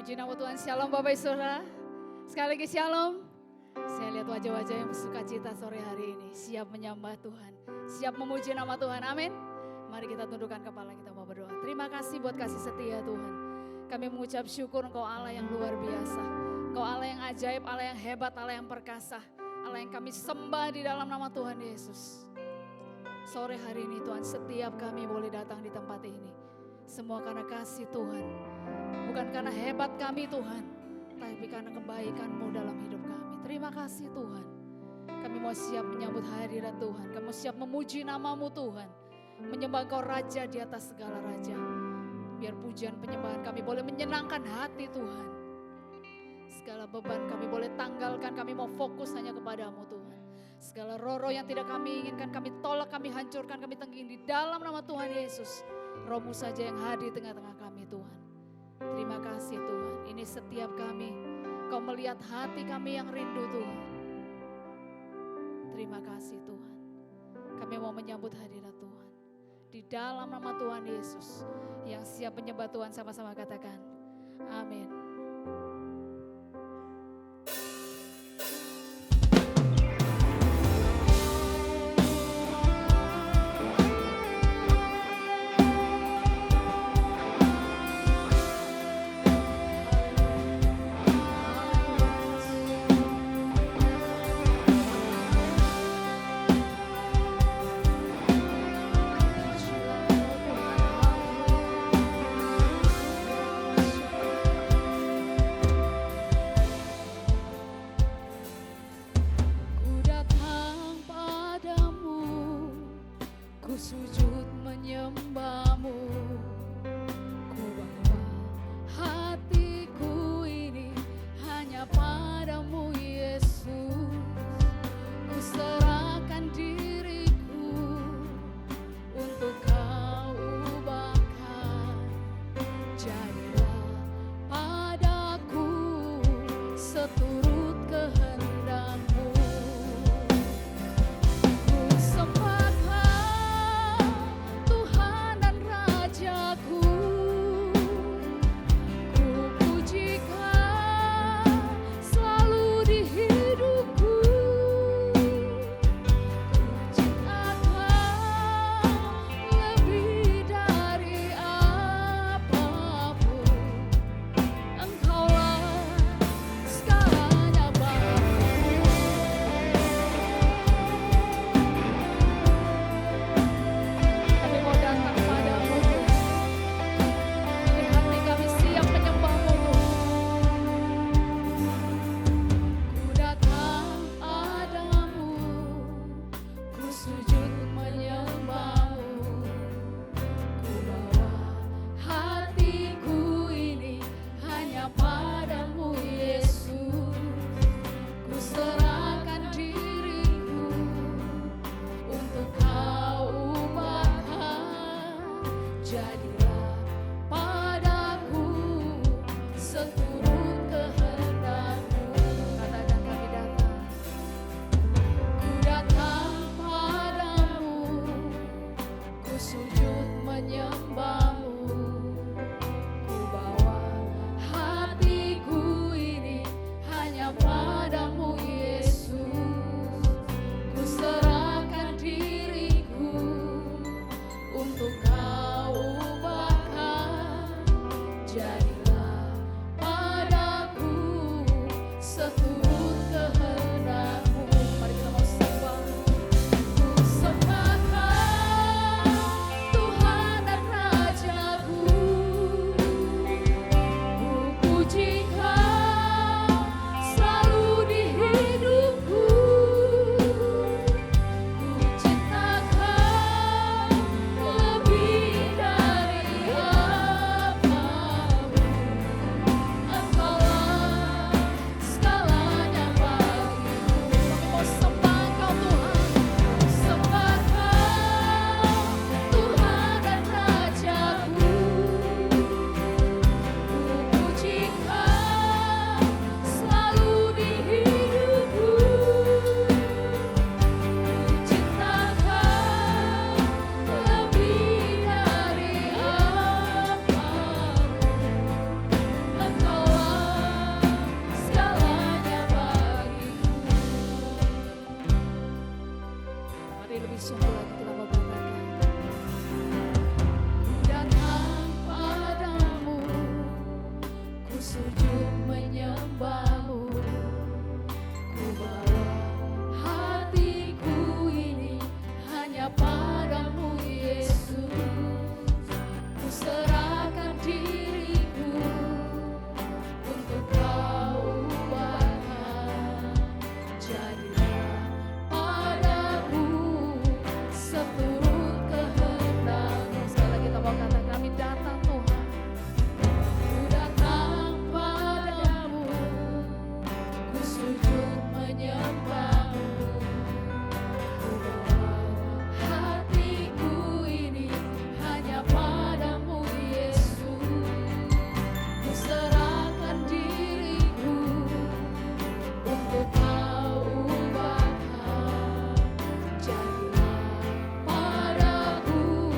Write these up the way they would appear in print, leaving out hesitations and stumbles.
Puji nama Tuhan, shalom Bapak Ibu Saudara. Sekali lagi shalom. Saya lihat wajah-wajah yang bersuka cita sore hari ini. Siap menyembah Tuhan, siap memuji nama Tuhan, amin. Mari kita tundukkan kepala, kita mau berdoa. Terima kasih buat kasih setia Tuhan. Kami mengucap syukur Engkau Allah yang luar biasa. Engkau Allah yang ajaib, Allah yang hebat, Allah yang perkasa. Allah yang kami sembah di dalam nama Tuhan Yesus. Sore hari ini Tuhan, setiap kami boleh datang di tempat ini. Semua karena kasih Tuhan. Bukan karena hebat kami Tuhan, tapi karena kebaikan-Mu dalam hidup kami. Terima kasih Tuhan. Kami mau siap menyambut hadirat Tuhan. Kami mau siap memuji nama-Mu Tuhan. Menyembah Engkau Raja di atas segala Raja. Biar pujian penyembahan kami boleh menyenangkan hati Tuhan. Segala beban kami boleh tanggalkan. Kami mau fokus hanya kepada-Mu Tuhan. Segala roh-roh yang tidak kami inginkan, kami tolak, kami hancurkan, kami tengging di dalam nama Tuhan Yesus. Roh-Mu saja yang hadir di tengah-tengah kami Tuhan. Terima kasih Tuhan, ini setiap kami, Kau melihat hati kami yang rindu Tuhan. Terima kasih Tuhan, kami mau menyambut hadirat Tuhan. Di dalam nama Tuhan Yesus, yang siap menyembah Tuhan sama-sama katakan, amin. Mari lebih sungguh lagi kita mau katakan. Datang padamu, ku sujud menyembahmu, ku bawa hatiku ini hanya padamu Yesus. Ku serahkan diriku untuk Kau ubahkan. Jadilah padaku seturut kehendak-Mu. Sekali lagi kita mau kata, kami datang Tuhan. Ku datang padamu, ku sujud menyembahmu, ku bawa hatiku ini hanya padamu Yesus. Ku serahkan diriku untuk Kau ubahkan. Jadilah padaku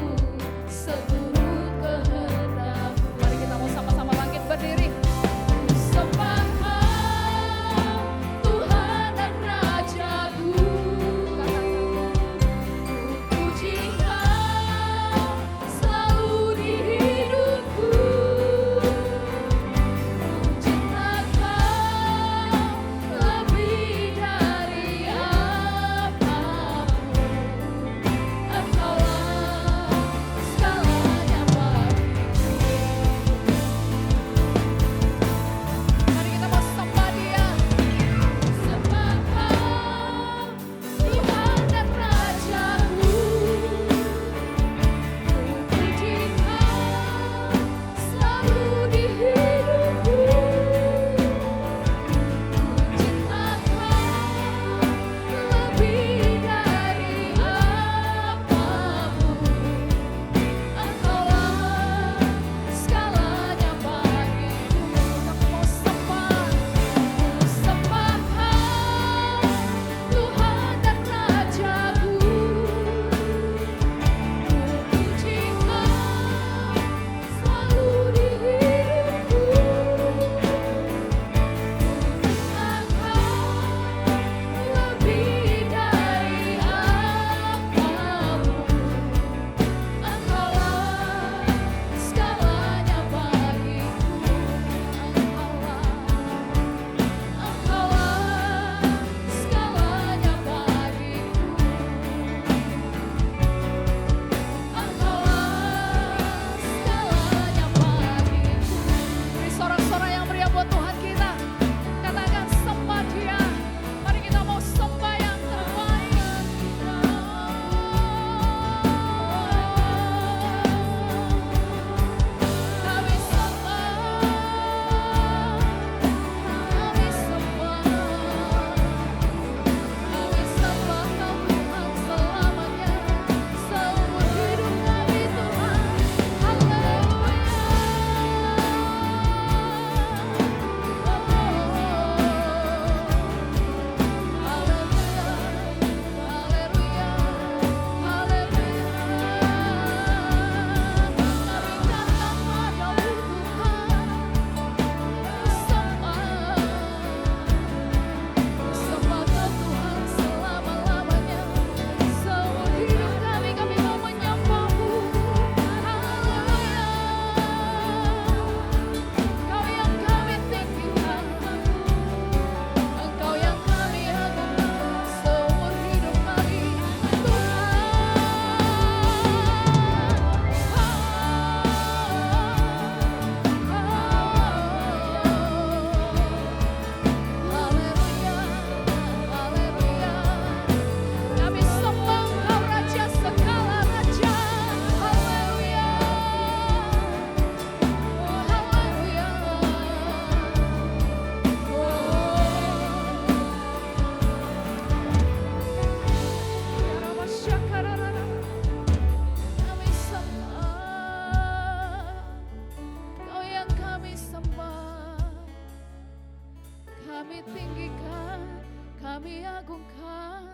seturut kehendak-Mu. Mari kita mau sama-sama bangkit berdiri. Ku sembah Kau, Tuhan dan Rajaku. Ku puji Kau selalu di hidupku. Ku cinta Kau lebih dari apapun. Engkaulah segalanya bagiku. Mari kita mau sembah Dia. Sembah Kau, Tuhan dan Rajaku. Ku puji Kau selalu di hidupku. Ku cinta Kau lebih dari apapun. Engkaulah segalanya bagiku. Kami mau sembah, ku sembah Kau, Tuhan dan Rajaku. Ku puji Kau selalu di hidupku. Ku cinta Kau lebih dari apapun. Engkaulah segalanya bagiku. Engkaulah segalanya bagiku. Engkaulah segalanya bagiku. Beri sorak-sorai yang meriah buat Tuhan kita. Katakan sembah Dia. Mari kita mau sembah yang terbaik. Kami sembah, kami sembah, kami sembah Kau Tuhan selamanya, seumur hidup kami Tuhan. Haleluya. Kau yang kami tinggikan, Engkau yang kami agungkan seumur hidup kami, Haleluya, haleluya. Kami sembah Engkau Raja segala raja. Haleluya. Haleluya. Kami sembah, Kau yang kami sembah, kami tinggikan, kami agungkan,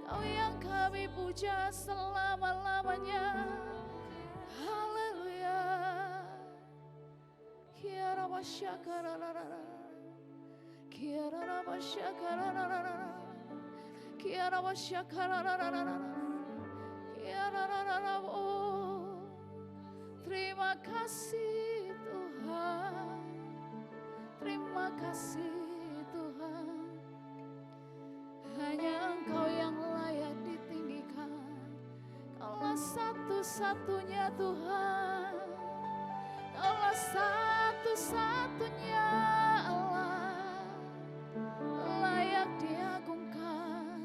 Kau yang kami puja selama-lamanya. Haleluya. Kiara masyakararara. Kiara masyakararara. Oh, terima kasih Tuhan, terima kasih Tuhan. Hanya Engkau yang layak ditinggikan, Kaulah satu-satunya Tuhan, Kaulah satu-satunya Allah, layak diagungkan,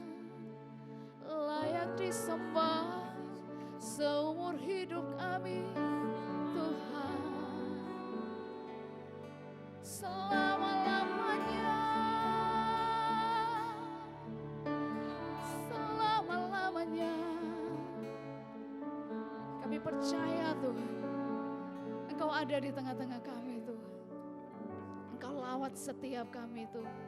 layak disembah seumur hidup kami Tuhan, selama-lamanya, selama-lamanya. Kami percaya Tuhan, Engkau ada di tengah-tengah kami Tuhan, Engkau lawat setiap kami Tuhan.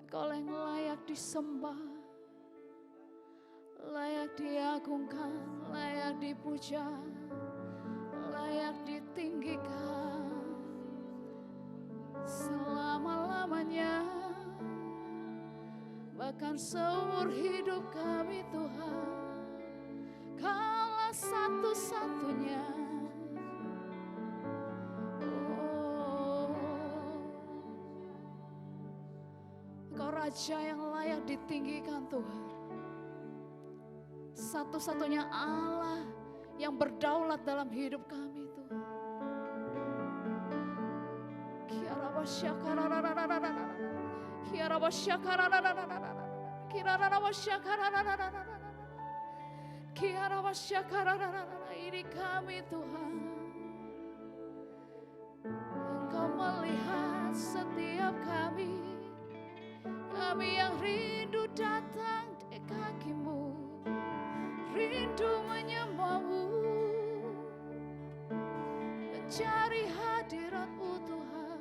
Engkau yang layak disembah, layak diagungkan, layak dipuja, layak ditinggikan selama-lamanya, bahkan seumur hidup kami Tuhan. Kaulah satu-satunya. Engkau Raja yang layak ditinggikan Tuhan, satu-satunya Allah yang berdaulat dalam hidup kami Tuhan. Ini kami Tuhan, Engkau melihat setiap kami, kami yang rindu datang di kaki-Mu, rindu menyembah-Mu, mencari hadirat-Mu Tuhan.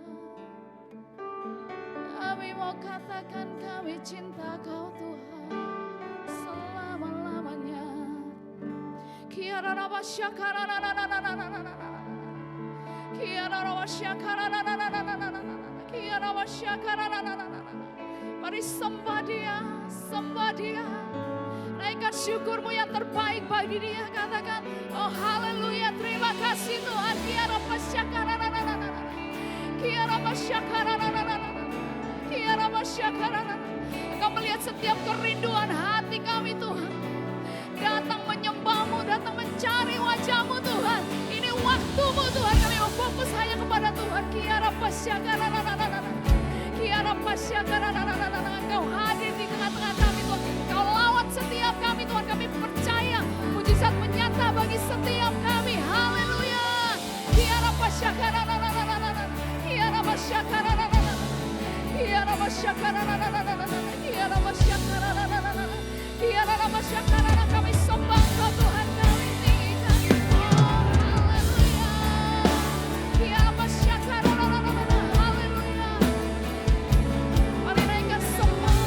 Kami mau katakan kami cinta Kau Tuhan selama-lamanya. Mari sembah Dia, sembah Dia. Naikkan syukur-Mu yang terbaik bagi Dia. Katakan, oh haleluya, terima kasih Tuhan. Engkau melihat setiap kerinduan hati kami Tuhan. Datang menyembah-Mu, datang mencari wajah-Mu Tuhan. Ini waktu-Mu Tuhan, kami mau fokus hanya kepada Tuhan. Engkau hadir di tengah-tengah kami Tuhan. Engkau lawat setiap kami Tuhan. Kami percaya mujizat menyata bagi setiap kami. Haleluya. Kami sembah Engkau Tuhan, kami tinggikan. Oh haleluya. Haleluya. Mari naikkan sembah.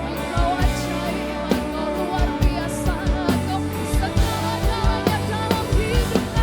Engkau ajaib, Engkau luar biasa, Engkau segala-galanya dalam hidup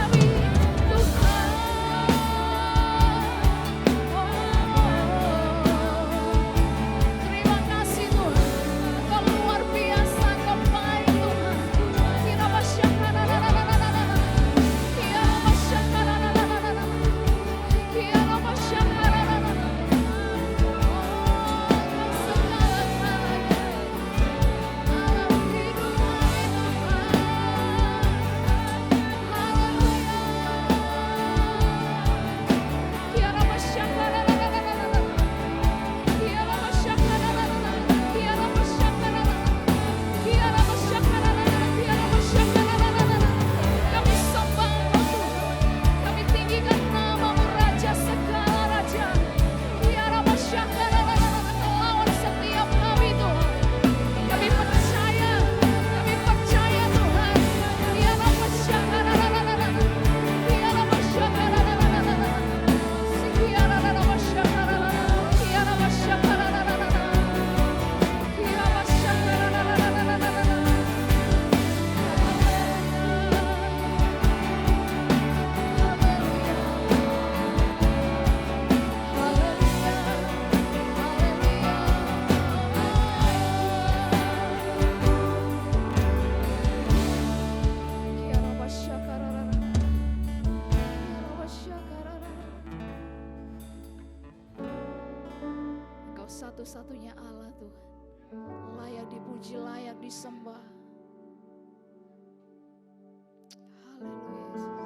disembah. Haleluya Yesus.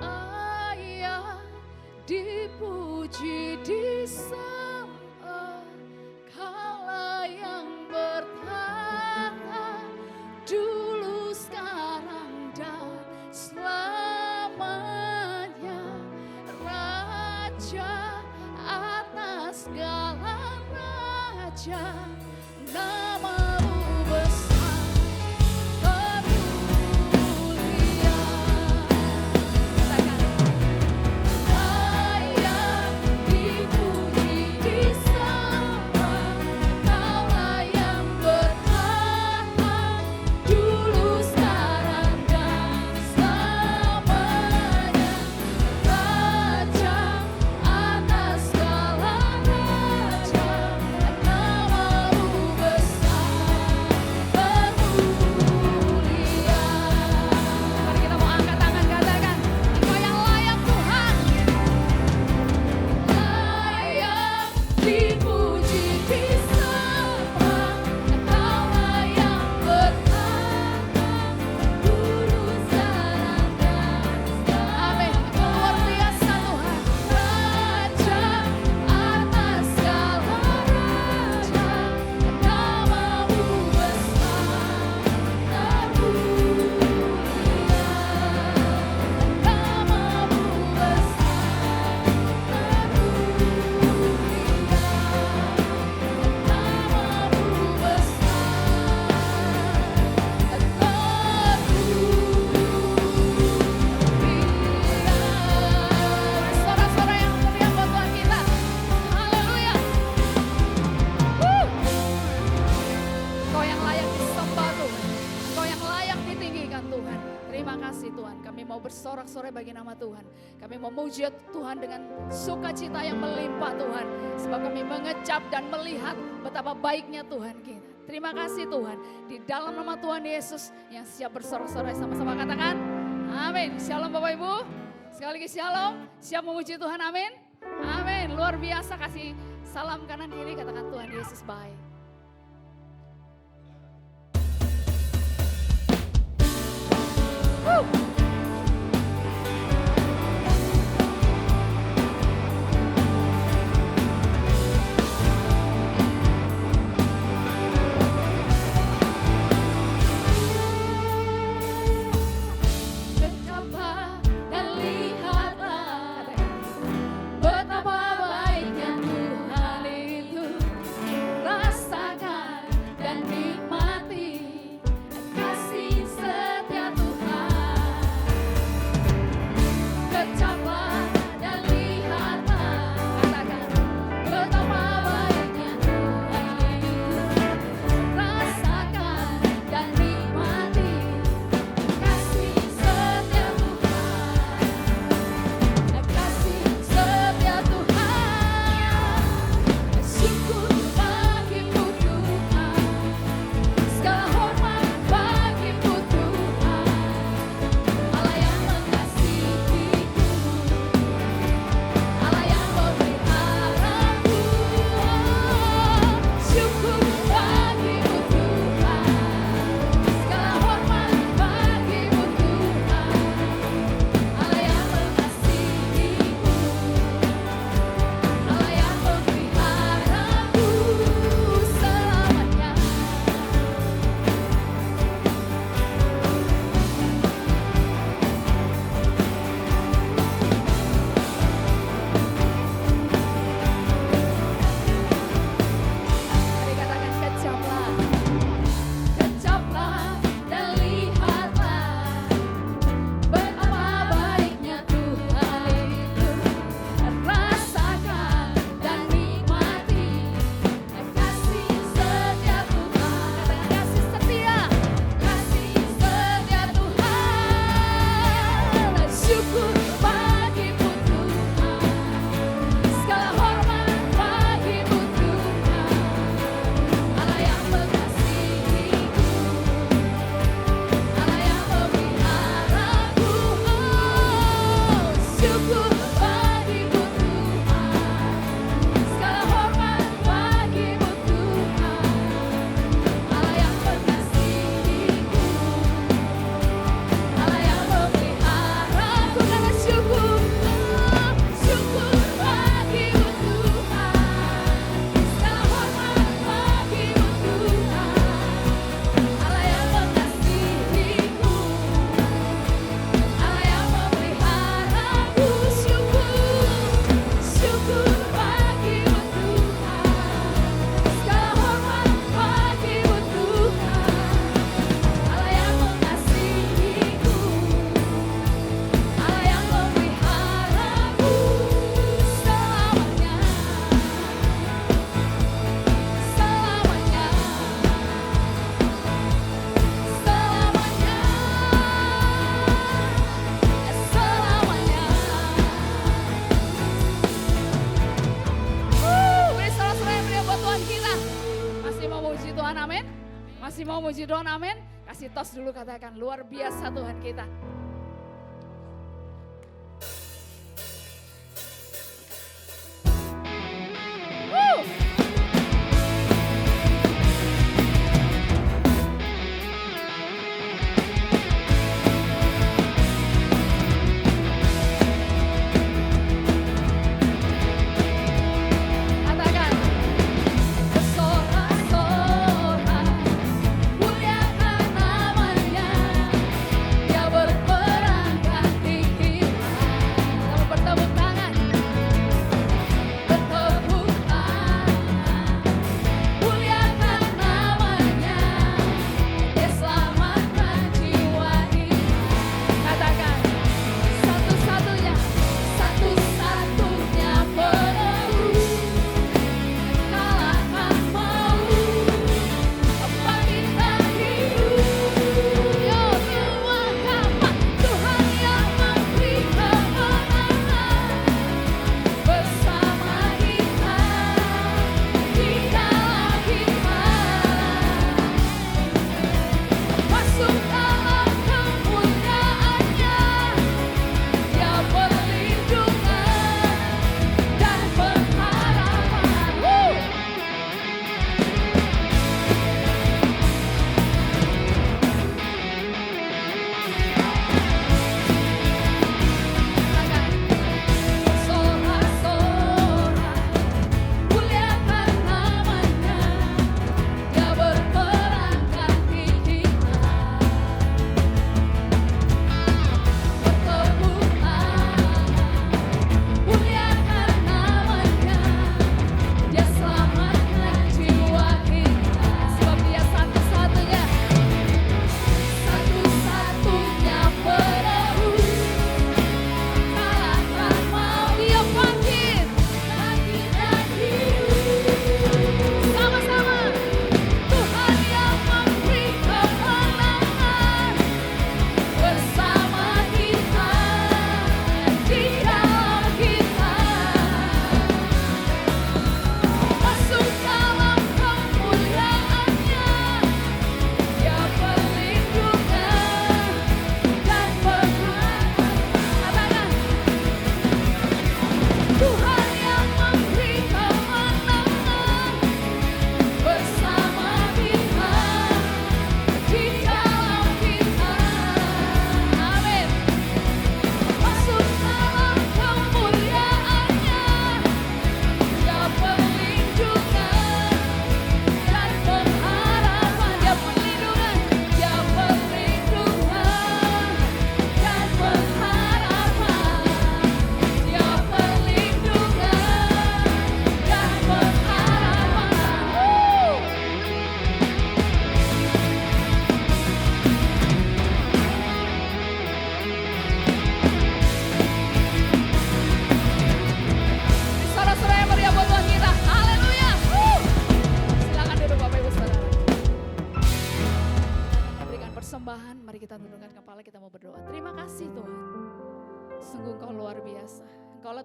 Ayah dipuji disembah, Kaulah yang bertahta dulu, sekarang dan selamanya, Raja atas segala raja, namamu besar bermulia. Ayah dipuji disembah, Kaulah yang bertahta dulu, sekarang dan selamanya, Raja atas segala raja, namamu besar bermulia. Mari kita mau angkat tangan, katakan, Engkau yang layak Tuhan. Layak dipuji disembah, Kaulah yang bertahta dulu, sekarang dan selamanya. Amin. Luar biasa Tuhan. Raja atas segala raja, namamu besar bermulia. Namamu Sorak-sorak yang meriah buat Tuhan kita. Haleluya. Engkau yang layak disembah Tuhan. Engkau yang layak ditinggikan Tuhan. Terima kasih Tuhan. Kami mau bersorak-sorai bagi nama Tuhan. Kami mau memuji Tuhan dengan sukacita yang melimpah Tuhan. Sebab kami mengecap dan melihat betapa baiknya Tuhan kita. Terima kasih Tuhan. Di dalam nama Tuhan Yesus yang siap bersorak-sorai, sama-sama katakan amin. Shalom Bapak Ibu. Sekali lagi shalom. Siap memuji Tuhan, amin. Amin. Luar biasa, kasih salam kanan kiri, katakan Tuhan Yesus baik. Betapa dan lihatlah betapa baiknya Tuhan itu, rasa memuji Tuhan, amin. Kasih tos dulu, katakan luar biasa Tuhan kita.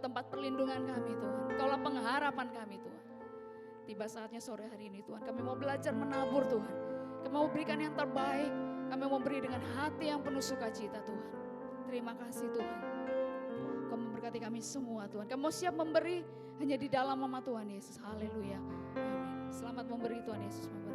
Tempat perlindungan kami Tuhan, Engkaulah pengharapan kami Tuhan. Tiba saatnya sore hari ini Tuhan, kami mau belajar menabur Tuhan. Kami mau berikan yang terbaik, kami mau beri dengan hati yang penuh sukacita Tuhan. Terima kasih Tuhan. Kau memberkati kami semua Tuhan. Kami mau siap memberi hanya di dalam nama Tuhan Yesus. Haleluya. Amin. Selamat memberi, Tuhan Yesus memberkati.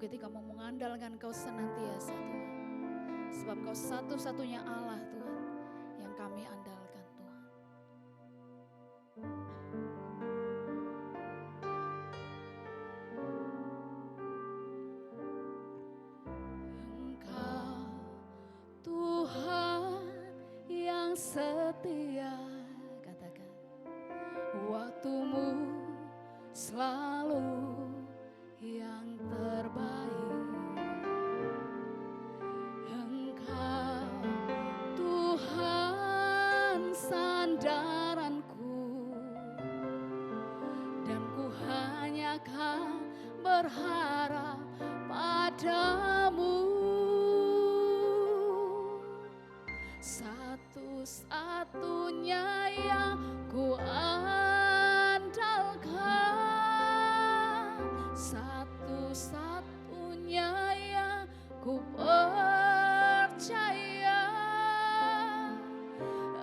ketika mau mengandalkan Kau senantiasa Tuhan. Sebab Kau satu-satunya Allah Tuhan yang kami andalkan Tuhan. Engkau Tuhan yang setia, katakan, waktumu selalu yang terbaik. Engkau Tuhan sandaranku, dan ku hanya akan berharap padamu. Satu-satunya yang ku andalkan, satu-satunya yang ku percaya.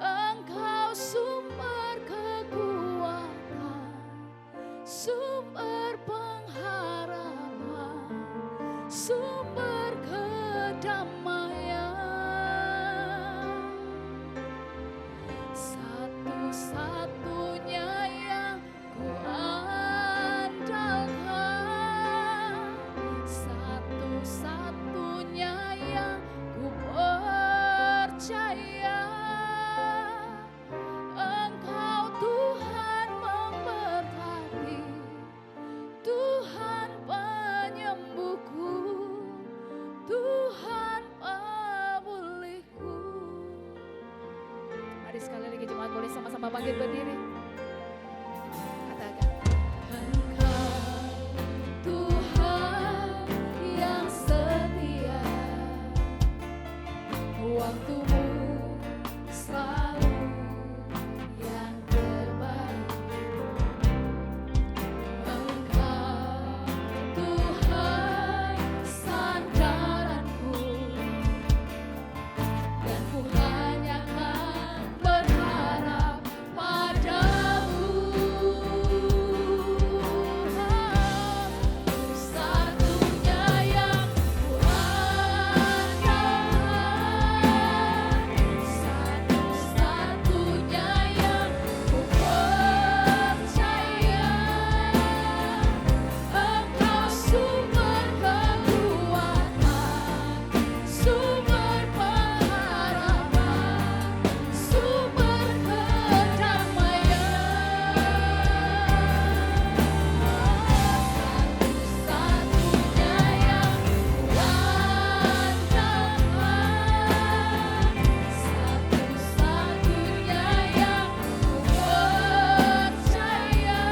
Engkau sumber kekuatan, sumber pengharapan, sumber kedamaian. Satu-satunya yang ku andalkan, satu-satunya yang ku percaya. Engkau Tuhan memberkati, Tuhan penyembuhku, Tuhan pemulihku. Mari sekali lagi jemaat boleh sama-sama bangkit berdiri. Katakan, Engkau Tuhan yang setia, waktumu selalu yang terbaik. Engkau Tuhan sandaranku, dan ku hanya akan berharap padamu. Satunya yang ku andalkan, satu-satunya yang ku percaya. Engkau sumber kekuatan, sumber pengharapan, sumber kedamaian. Satu-satunya yang ku andalkan, satu-satunya yang ku percaya.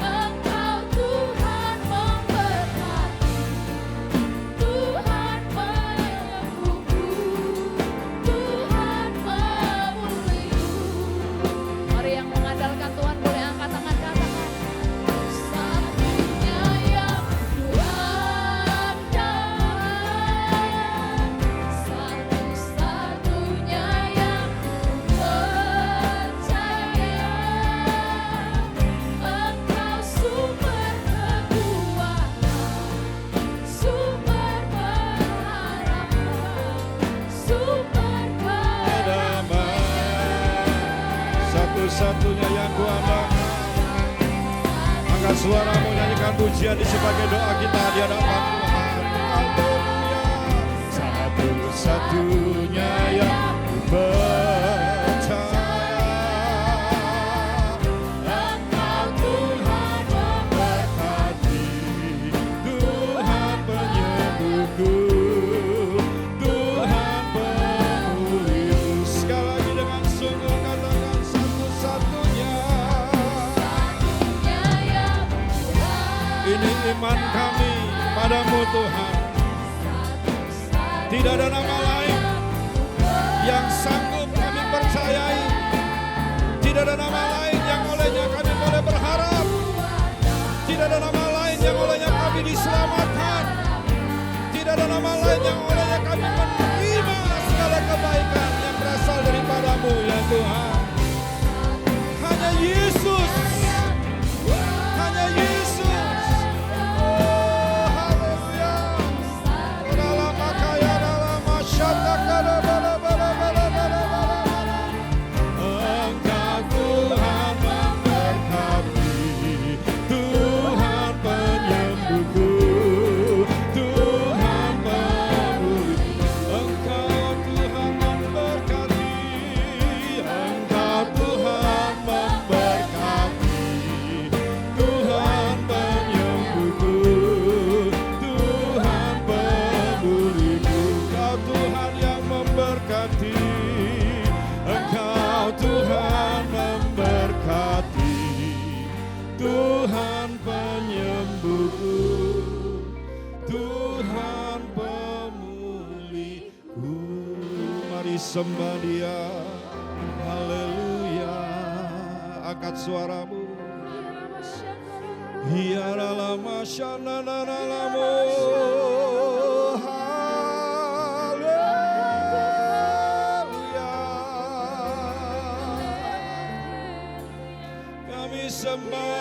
Engkau Tuhan memberkati, Tuhan penyembuhku, Tuhan pemulihku. Mari yang mengandalkan Tuhan boleh angkat tangan, katakan, satunya yang ku andalkan, satu-satunya yang ku percaya. Engkau sumber kekuatan, sumber pengharapan, sumber kedamaian. Satu-satunya yang ku andalkan. Angkat suaramu, nyanyikan pujian di sebagai doa kita di hadapan Tuhan. Haleluya. Satu-satunya yang ku percaya. Engkau Tuhan memberkati, Tuhan penyembuhku, Tuhan pemulihku. Sekali lagi dengan sungguh katakan, satu-satunya. Satunya yang ku Ini iman kami padamu Tuhan. Tidak ada nama lain yang sanggup kami percayai. Tidak ada nama lain yang olehnya kami boleh berharap. Tidak ada nama lain yang olehnya kami diselamatkan. Tidak ada nama lain yang olehnya kami menerima segala kebaikan yang berasal daripadamu ya Tuhan. Hanya Yesus. Hanya Yesus. Oh. sembah Dia. Haleluya. Angkat suaramu. Hiaralama shanananalamu. Haleluya. Kami sembah.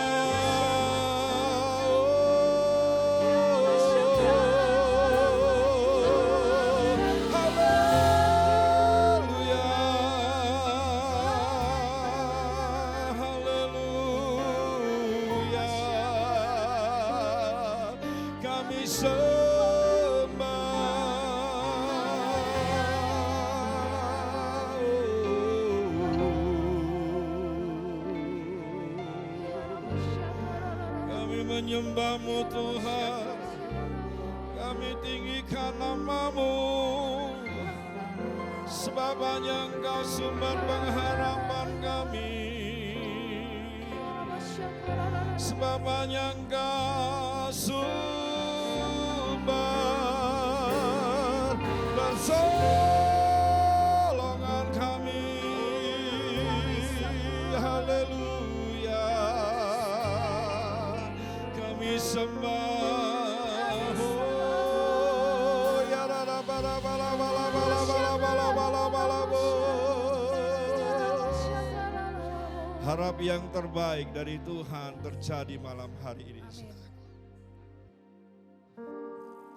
Menyembah-Mu Tuhan, kami tinggikan nama-Mu, sebab hanya Engkau sumber pengharapan kami, sebab hanya Engkau sumber pertolongan kami. Haleluya. Sembah, oh ya rada bala bala bala bala bala bala bala bala. Harap yang terbaik dari Tuhan terjadi malam hari ini.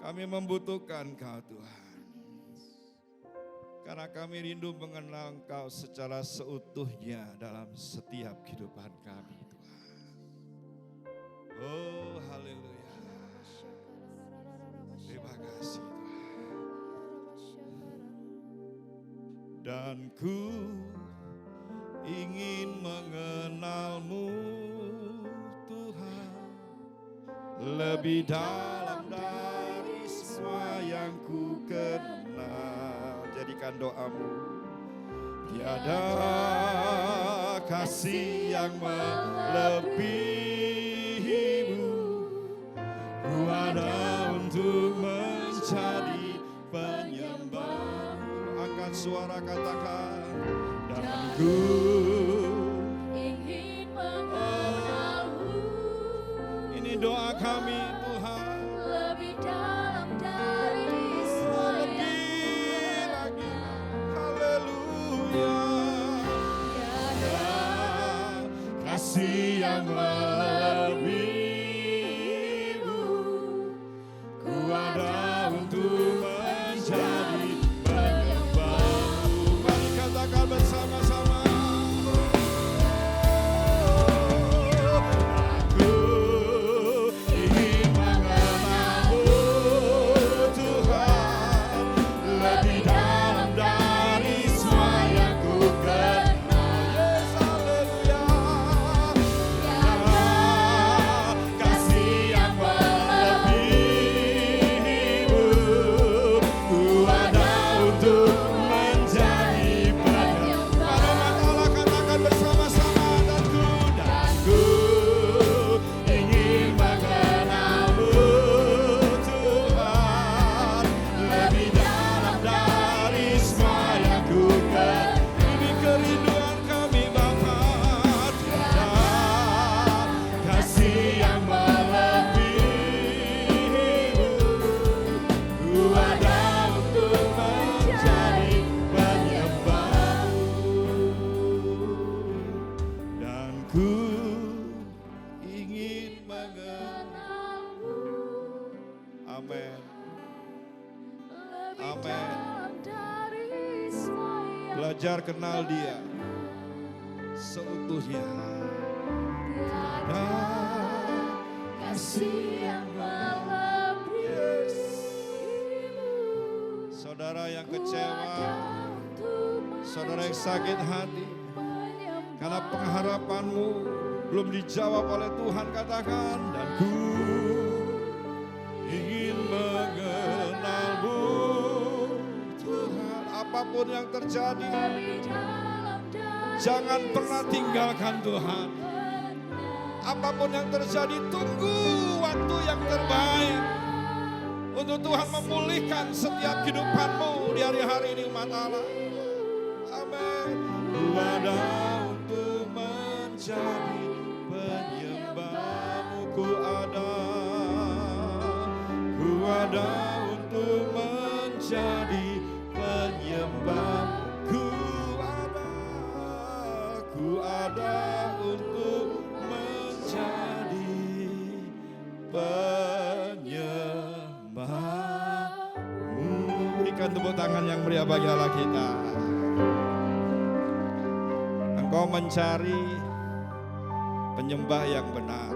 Kami membutuhkan Kau Tuhan, karena kami rindu mengenal Engkau secara seutuhnya dalam setiap kehidupan kami. Oh, haleluya. Terima kasih Tuhan. Dan ku ingin mengenal-Mu Tuhan lebih dalam dari semua yang ku kenal. Jadikan doamu. Tiada kasih yang melebihi ku ada untuk menjadi penyembah-Mu. Angkat suara katakan, dan ku ingin mengenal-Mu. Ini doa kami Tuhan, lebih dalam dari semua lebih lagi. Haleluya. Tiada kasih yang melebihi ada untuk menjadi penyembah-Mu. Mari katakan bersama-sama. Aku ingin mengenal-Mu Tuhan lebih dalam dari semua yang ku kenal. Yes, haleluya. Tiada kasih yang belajar kenal Dia seutuhnya. Tiada kasih yang melebihi-Mu. Saudara yang kecewa, saudara yang sakit hati, karena pengharapan-Mu belum dijawab oleh Tuhan, katakan, dan ku ingin mengenal-Mu Tuhan. Apapun yang terjadi, jangan pernah tinggalkan Tuhan. Apapun yang terjadi, tunggu waktu yang terbaik untuk Tuhan memulihkan setiap kehidupanmu di hari-hari ini, umat Allah. ada untuk menjadi penyembahmu. Ku ada untuk menjadi penyembahmu. Ku ada untuk menjadi penyembahmu. Berikan tepuk tangan yang meriah bagi Allah kita. Engkau mencari penyembah yang benar.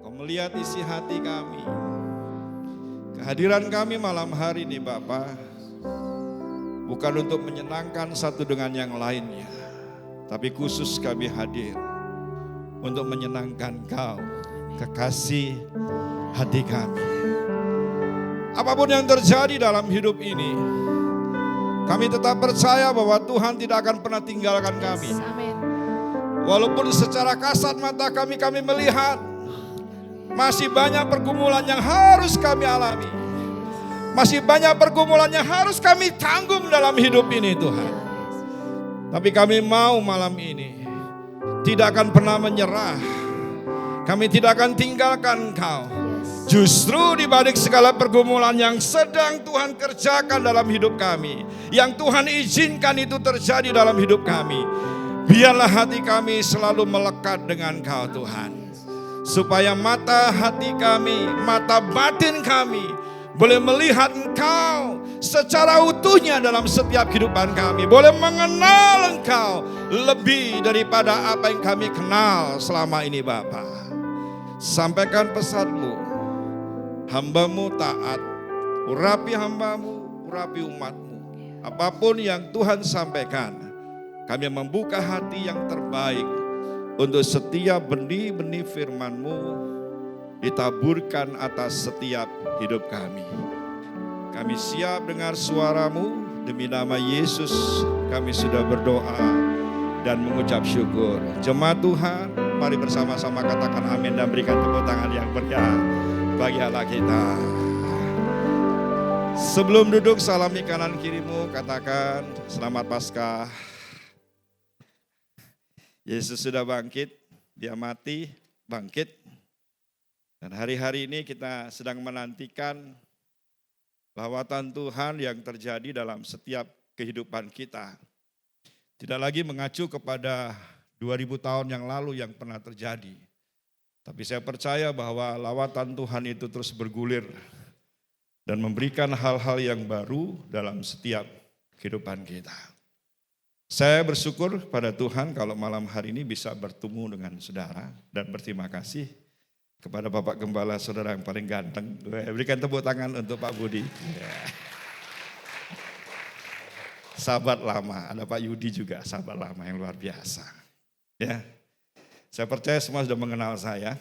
Kau melihat isi hati kami. Kehadiran kami malam hari ini Bapa, bukan untuk menyenangkan satu dengan yang lainnya, tapi khusus kami hadir untuk menyenangkan Kau, kekasih hati kami. Apapun yang terjadi dalam hidup ini, kami tetap percaya bahwa Tuhan tidak akan pernah tinggalkan kami. Walaupun secara kasat mata kami melihat masih banyak pergumulan yang harus kami alami. Masih banyak pergumulan yang harus kami tanggung dalam hidup ini Tuhan. Tapi kami mau malam ini tidak akan pernah menyerah. Kami tidak akan tinggalkan Kau. Justru di balik segala pergumulan yang sedang Tuhan kerjakan dalam hidup kami, yang Tuhan izinkan itu terjadi dalam hidup kami, biarlah hati kami selalu melekat dengan Kau Tuhan. Supaya mata hati kami, mata batin kami boleh melihat Engkau secara utuhnya dalam setiap kehidupan kami. Boleh mengenal Engkau lebih daripada apa yang kami kenal selama ini Bapa. Sampaikan pesan-Mu, hamba-Mu taat, urapi hamba-Mu, urapi umat-Mu. Apapun yang Tuhan sampaikan, kami membuka hati yang terbaik untuk setiap benih-benih firman-Mu ditaburkan atas setiap hidup kami. Kami siap dengar suara-Mu. Demi nama Yesus kami sudah berdoa dan mengucap syukur. Jemaat Tuhan, mari bersama-sama katakan amin dan berikan tepuk tangan yang meriah bagi Allah kita. Sebelum duduk, salami kanan kirimu, katakan selamat Paskah. Yesus sudah bangkit, Dia mati, bangkit. Dan hari-hari ini kita sedang menantikan lawatan Tuhan yang terjadi dalam setiap kehidupan kita. Tidak lagi mengacu kepada 2000 tahun yang lalu yang pernah terjadi. Tapi saya percaya bahwa lawatan Tuhan itu terus bergulir dan memberikan hal-hal yang baru dalam setiap kehidupan kita. Saya bersyukur pada Tuhan kalau malam hari ini bisa bertemu dengan saudara dan berterima kasih kepada Bapak Gembala saudara yang paling ganteng. Berikan tepuk tangan untuk Pak Budi. Sahabat lama, ada Pak Yudi juga sahabat lama yang luar biasa. Ya, saya percaya semua sudah mengenal saya.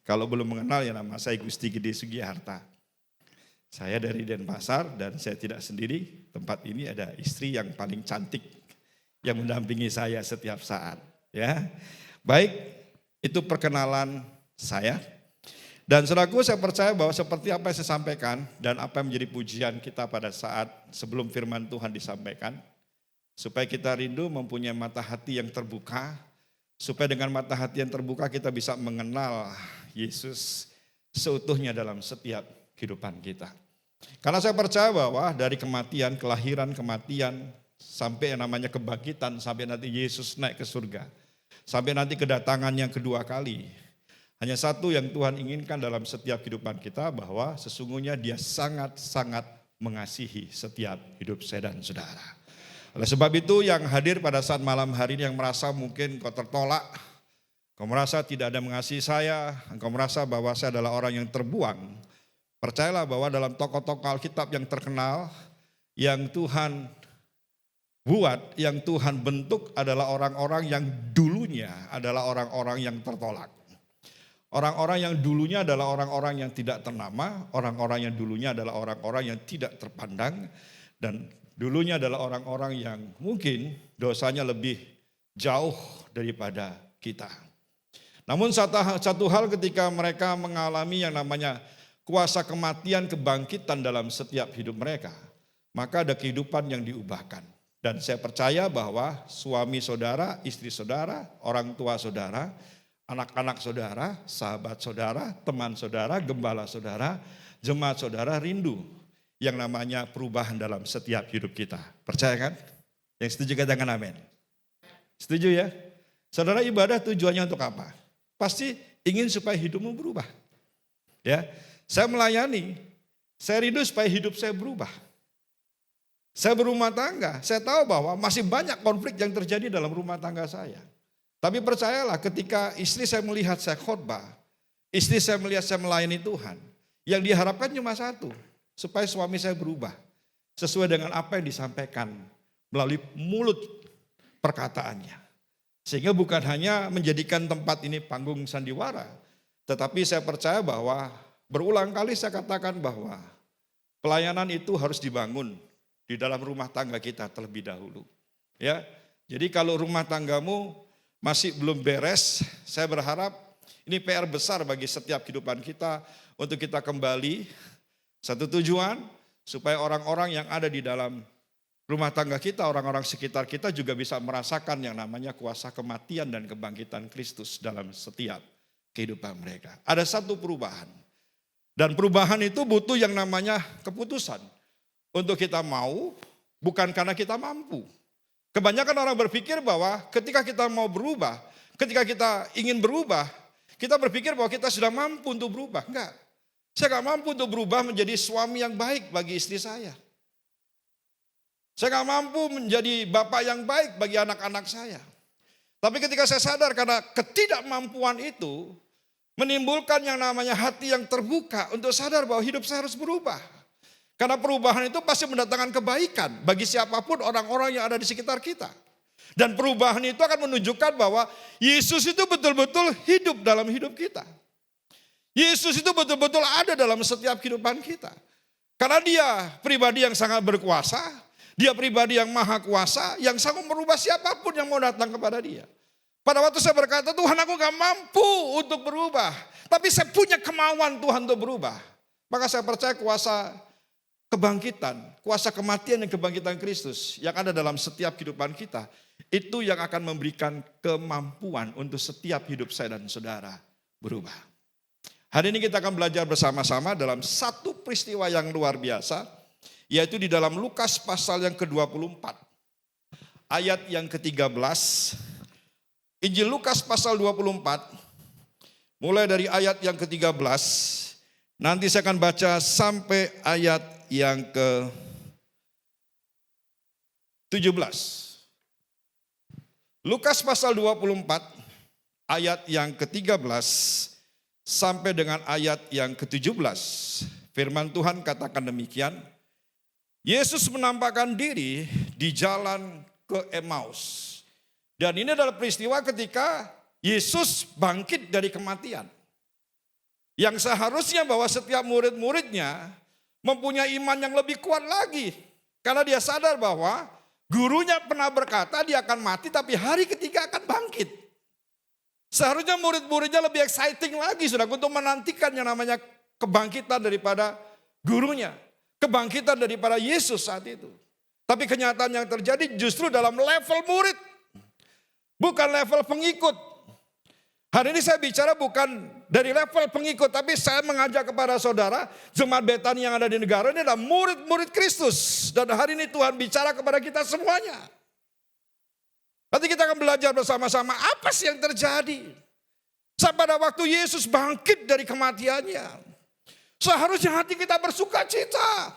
Kalau belum mengenal ya nama saya Gusti Gede Sugiharta. Saya dari Denpasar dan saya tidak sendiri. Tempat ini ada istri yang paling cantik yang mendampingi saya setiap saat. Ya, baik, itu perkenalan saya. Dan saudaraku, saya percaya bahwa seperti apa yang saya sampaikan dan apa yang menjadi pujian kita pada saat sebelum firman Tuhan disampaikan, supaya kita rindu mempunyai mata hati yang terbuka, supaya dengan mata hati yang terbuka kita bisa mengenal Yesus seutuhnya dalam setiap kehidupan kita. Karena saya percaya bahwa dari kematian, kelahiran, kematian, sampai yang namanya kebangkitan, sampai nanti Yesus naik ke surga, sampai nanti kedatangan yang kedua kali, hanya satu yang Tuhan inginkan dalam setiap kehidupan kita, bahwa sesungguhnya Dia sangat-sangat mengasihi setiap hidup saya dan saudara. Oleh sebab itu yang hadir pada saat malam hari ini yang merasa mungkin kau tertolak, kau merasa tidak ada mengasihi saya, kau merasa bahwa saya adalah orang yang terbuang, percayalah bahwa dalam tokoh-tokoh Alkitab yang terkenal, yang Tuhan buat, yang Tuhan bentuk adalah orang-orang yang dulunya adalah orang-orang yang tertolak. Orang-orang yang dulunya adalah orang-orang yang tidak ternama, orang-orang yang dulunya adalah orang-orang yang tidak terpandang, dan dulunya adalah orang-orang yang mungkin dosanya lebih jauh daripada kita. Namun satu hal ketika mereka mengalami yang namanya kuasa kematian, kebangkitan dalam setiap hidup mereka, maka ada kehidupan yang diubahkan. Dan saya percaya bahwa suami saudara, istri saudara, orang tua saudara, anak-anak saudara, sahabat saudara, teman saudara, gembala saudara, jemaat saudara rindu yang namanya perubahan dalam setiap hidup kita. Percaya kan? Yang setuju katakan amin. Setuju ya? Saudara, ibadah tujuannya untuk apa? Pasti ingin supaya hidupmu berubah. Ya, saya melayani, saya rindu supaya hidup saya berubah. Saya berumah tangga, saya tahu bahwa masih banyak konflik yang terjadi dalam rumah tangga saya. Tapi percayalah, ketika istri saya melihat saya khotbah, istri saya melihat saya melayani Tuhan, yang diharapkan cuma satu, supaya suami saya berubah sesuai dengan apa yang disampaikan melalui mulut perkataannya. Sehingga bukan hanya menjadikan tempat ini panggung sandiwara, tetapi saya percaya bahwa berulang kali saya katakan bahwa pelayanan itu harus dibangun di dalam rumah tangga kita terlebih dahulu. Ya, jadi kalau rumah tanggamu masih belum beres, saya berharap ini PR besar bagi setiap kehidupan kita untuk kita kembali satu tujuan supaya orang-orang yang ada di dalam rumah tangga kita, orang-orang sekitar kita juga bisa merasakan yang namanya kuasa kematian dan kebangkitan Kristus dalam setiap kehidupan mereka. Ada satu perubahan. Dan perubahan itu butuh yang namanya keputusan. Untuk kita mau, bukan karena kita mampu. Kebanyakan orang berpikir bahwa ketika kita mau berubah, ketika kita ingin berubah, kita berpikir bahwa kita sudah mampu untuk berubah. Enggak. Saya enggak mampu untuk berubah menjadi suami yang baik bagi istri saya. Saya gak mampu menjadi bapak yang baik bagi anak-anak saya. Tapi ketika saya sadar karena ketidakmampuan itu menimbulkan yang namanya hati yang terbuka untuk sadar bahwa hidup saya harus berubah. Karena perubahan itu pasti mendatangkan kebaikan bagi siapapun orang-orang yang ada di sekitar kita. Dan perubahan itu akan menunjukkan bahwa Yesus itu betul-betul hidup dalam hidup kita. Yesus itu betul-betul ada dalam setiap kehidupan kita. Karena dia pribadi yang sangat berkuasa. Dia pribadi yang maha kuasa, yang sanggup merubah siapapun yang mau datang kepada dia. Pada waktu saya berkata, Tuhan aku gak mampu untuk berubah. Tapi saya punya kemauan Tuhan untuk berubah. Maka saya percaya kuasa kebangkitan, kuasa kematian dan kebangkitan Kristus yang ada dalam setiap kehidupan kita. Itu yang akan memberikan kemampuan untuk setiap hidup saya dan saudara berubah. Hari ini kita akan belajar bersama-sama dalam satu peristiwa yang luar biasa. Yaitu di dalam Lukas pasal yang ke-24, ayat yang ke-13. Injil Lukas pasal 24, mulai dari ayat yang ke-13, nanti saya akan baca sampai ayat yang ke-17. Lukas pasal 24, ayat yang ke-13, sampai dengan ayat yang ke-17. Firman Tuhan katakan demikian. Yesus menampakkan diri di jalan ke Emmaus. Dan ini adalah peristiwa ketika Yesus bangkit dari kematian. Yang seharusnya bahwa setiap murid-muridnya mempunyai iman yang lebih kuat lagi. Karena dia sadar bahwa gurunya pernah berkata dia akan mati tapi hari ketiga akan bangkit. Seharusnya murid-muridnya lebih exciting lagi saudara untuk menantikan yang namanya kebangkitan daripada gurunya. Kebangkitan daripada Yesus saat itu. Tapi kenyataan yang terjadi justru dalam level murid. Bukan level pengikut. Hari ini saya bicara bukan dari level pengikut. Tapi saya mengajak kepada saudara. Jemaat Betani yang ada di negara ini adalah murid-murid Kristus. Dan hari ini Tuhan bicara kepada kita semuanya. Nanti kita akan belajar bersama-sama apa sih yang terjadi. Pada waktu Yesus bangkit dari kematiannya. Seharusnya hati kita bersuka cita.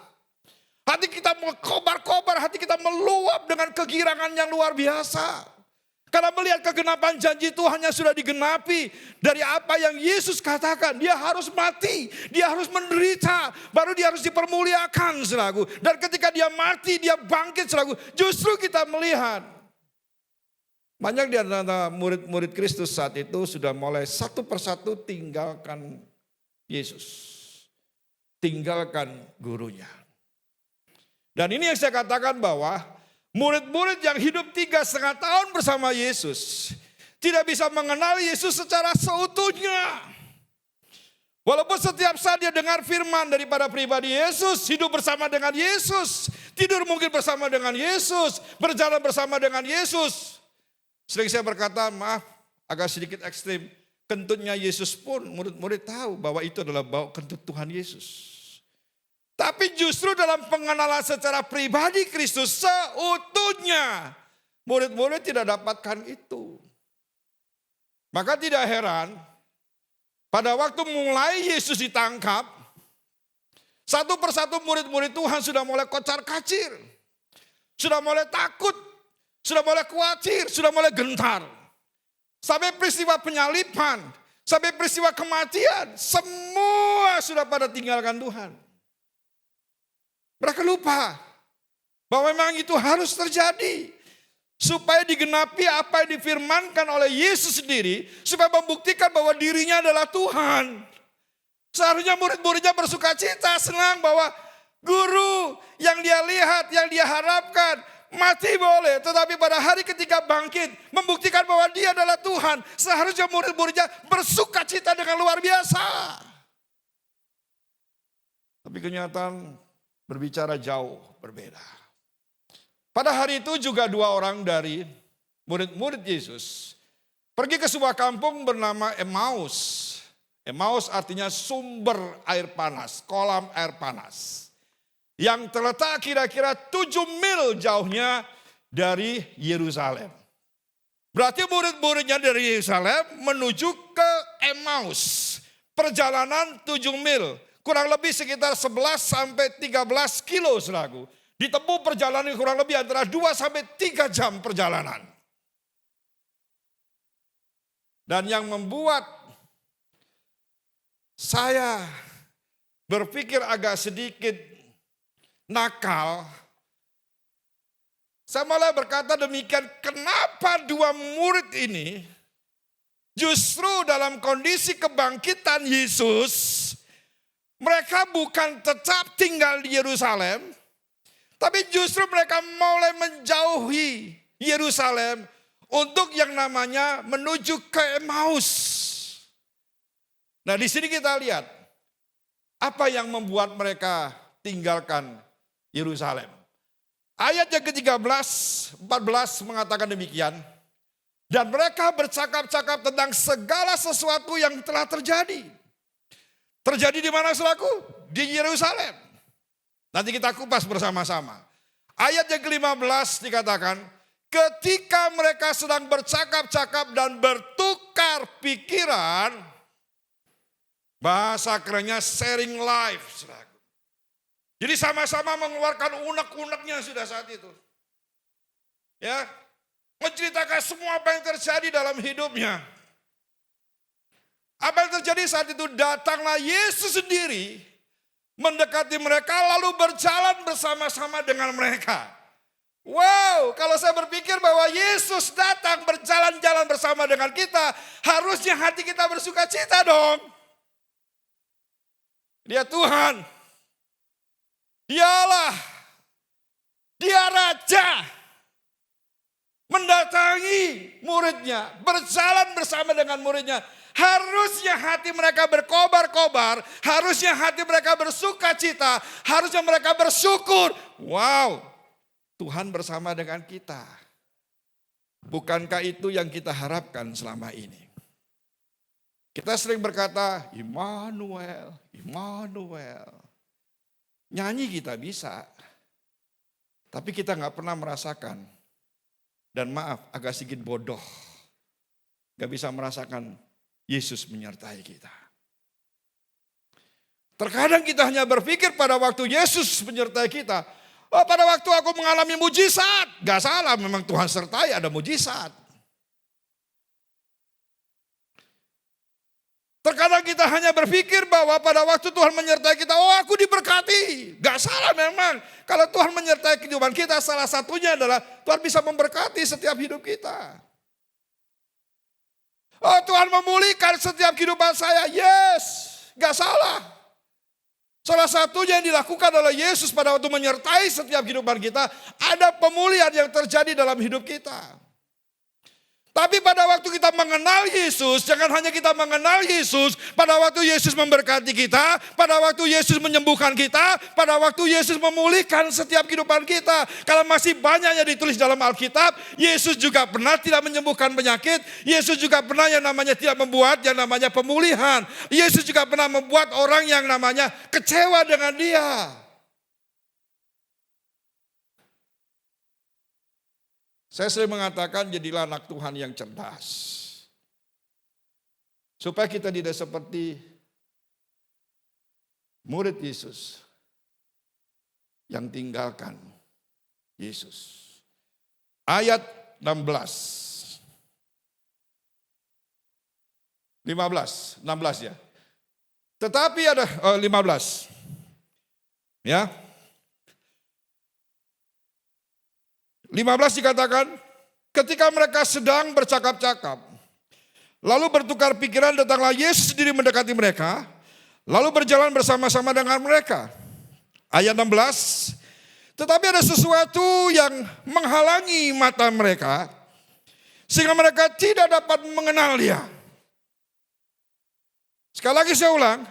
Hati kita kobar-kobar, hati kita meluap dengan kegirangan yang luar biasa. Karena melihat kegenapan janji Tuhan yang sudah digenapi. Dari apa yang Yesus katakan, dia harus mati, dia harus menderita, baru dia harus dipermuliakan saudaraku. Dan ketika dia mati, dia bangkit saudaraku. Justru kita melihat banyak di antara murid-murid Kristus saat itu sudah mulai satu persatu tinggalkan Yesus. Tinggalkan gurunya. Dan ini yang saya katakan bahwa murid-murid yang hidup 3,5 tahun bersama Yesus tidak bisa mengenal Yesus secara seutuhnya. Walaupun setiap saat dia dengar firman daripada pribadi Yesus, hidup bersama dengan Yesus, tidur mungkin bersama dengan Yesus, berjalan bersama dengan Yesus. Sering saya berkata, maaf agak sedikit ekstrim, kentutnya Yesus pun murid-murid tahu bahwa itu adalah bau kentut Tuhan Yesus. Tapi justru dalam pengenalan secara pribadi Kristus seutuhnya, murid-murid tidak dapatkan itu. Maka tidak heran, pada waktu mulai Yesus ditangkap, satu persatu murid-murid Tuhan sudah mulai kocar-kacir. Sudah mulai takut, sudah mulai khawatir, sudah mulai gentar. Sampai peristiwa penyaliban, sampai peristiwa kematian, semua sudah pada tinggalkan Tuhan. Mereka lupa bahwa memang itu harus terjadi. Supaya digenapi apa yang difirmankan oleh Yesus sendiri, supaya membuktikan bahwa dirinya adalah Tuhan. Seharusnya murid-muridnya bersuka cita, senang bahwa guru yang dia lihat, yang dia harapkan, mati boleh. Tetapi pada hari ketika bangkit, membuktikan bahwa dia adalah Tuhan. Seharusnya murid-muridnya bersuka cita dengan luar biasa. Tapi kenyataan berbicara jauh berbeda. Pada hari itu juga dua orang dari murid-murid Yesus pergi ke sebuah kampung bernama Emmaus. Emmaus artinya sumber air panas, kolam air panas. Yang terletak kira-kira 7 mil jauhnya dari Yerusalem. Berarti murid-muridnya dari Yerusalem menuju ke Emmaus. Perjalanan 7 mil, kurang lebih sekitar 11 sampai 13 kilo saudaraku. Ditempuh perjalanan kurang lebih antara 2 sampai 3 jam perjalanan. Dan yang membuat saya berpikir agak sedikit nakal, saya malah berkata demikian, kenapa dua murid ini justru dalam kondisi kebangkitan Yesus, mereka bukan tetap tinggal di Yerusalem, tapi justru mereka mulai menjauhi Yerusalem untuk yang namanya menuju ke Emmaus. Nah di sini kita lihat apa yang membuat mereka tinggalkan Yerusalem. Ayat yang ke-13, 14 mengatakan demikian. Dan mereka bercakap-cakap tentang segala sesuatu yang telah terjadi. Terjadi di mana saudaraku? Di Yerusalem. Nanti kita kupas bersama-sama. Ayat yang ke-15 dikatakan, ketika mereka sedang bercakap-cakap dan bertukar pikiran, bahasa kerennya sharing life. Jadi sama-sama mengeluarkan unek-uneknya sudah saat itu. Ya, menceritakan semua apa yang terjadi dalam hidupnya. Apa yang terjadi saat itu, datanglah Yesus sendiri mendekati mereka lalu berjalan bersama-sama dengan mereka. Wow, kalau saya berpikir bahwa Yesus datang berjalan-jalan bersama dengan kita, harusnya hati kita bersuka cita dong. Dia Tuhan, Dia Allah, Dia Raja, mendatangi muridnya, berjalan bersama dengan muridnya. Harusnya hati mereka berkobar-kobar, harusnya hati mereka bersuka cita, harusnya mereka bersyukur. Wow, Tuhan bersama dengan kita. Bukankah itu yang kita harapkan selama ini? Kita sering berkata, Immanuel, Immanuel. Nyanyi kita bisa, tapi kita gak pernah merasakan. Dan maaf, agak sedikit bodoh. Gak bisa merasakan Yesus menyertai kita. Terkadang kita hanya berpikir pada waktu Yesus menyertai kita, oh pada waktu aku mengalami mujizat. Gak salah, memang Tuhan sertai ada mujizat. Terkadang kita hanya berpikir bahwa pada waktu Tuhan menyertai kita, oh aku diberkati. Gak salah memang. Kalau Tuhan menyertai kehidupan kita, salah satunya adalah Tuhan bisa memberkati setiap hidup kita. Oh Tuhan memulihkan setiap kehidupan saya, yes. Gak salah. Salah satunya yang dilakukan oleh Yesus pada waktu menyertai setiap kehidupan kita, ada pemulihan yang terjadi dalam hidup kita. Tapi pada waktu kita mengenal Yesus, jangan hanya kita mengenal Yesus, pada waktu Yesus memberkati kita, pada waktu Yesus menyembuhkan kita, pada waktu Yesus memulihkan setiap kehidupan kita. Kalau masih banyak yang ditulis dalam Alkitab, Yesus juga pernah tidak menyembuhkan penyakit, Yesus juga pernah yang namanya tidak membuat yang namanya pemulihan. Yesus juga pernah membuat orang yang namanya kecewa dengan dia. Saya sering mengatakan jadilah anak Tuhan yang cerdas. Supaya kita tidak seperti murid Yesus yang tinggalkan Yesus. Ayat 16. 16 ya. Tetapi ada 15. Ya. 15 dikatakan, ketika mereka sedang bercakap-cakap, lalu bertukar pikiran, datanglah Yesus sendiri mendekati mereka, lalu berjalan bersama-sama dengan mereka. Ayat 16, tetapi ada sesuatu yang menghalangi mata mereka, sehingga mereka tidak dapat mengenal dia. Sekali lagi saya ulang,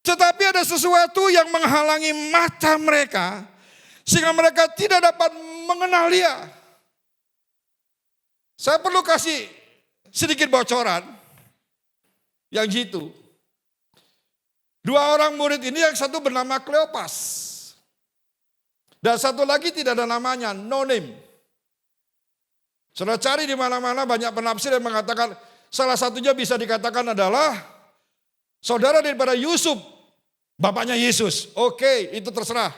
tetapi ada sesuatu yang menghalangi mata mereka, sehingga mereka tidak dapat mengenal dia. Saya perlu kasih sedikit bocoran yang jitu. Dua orang murid ini, yang satu bernama Kleopas, dan satu lagi tidak ada namanya, no name. Saudara cari di mana-mana, banyak penafsir yang mengatakan salah satunya bisa dikatakan adalah saudara daripada Yusuf, bapaknya Yesus. Oke, itu terserah.